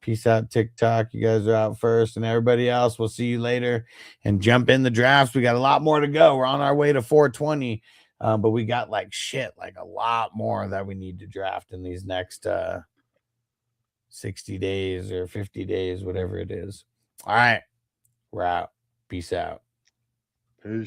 Peace out, TikTok. You guys are out first, and everybody else, we'll see you later. And jump in the drafts. We got a lot more to go. We're on our way to 420. But we got like a lot more that we need to draft in these next 60 days or 50 days, whatever it is. All right. We're out. Peace out. Peace.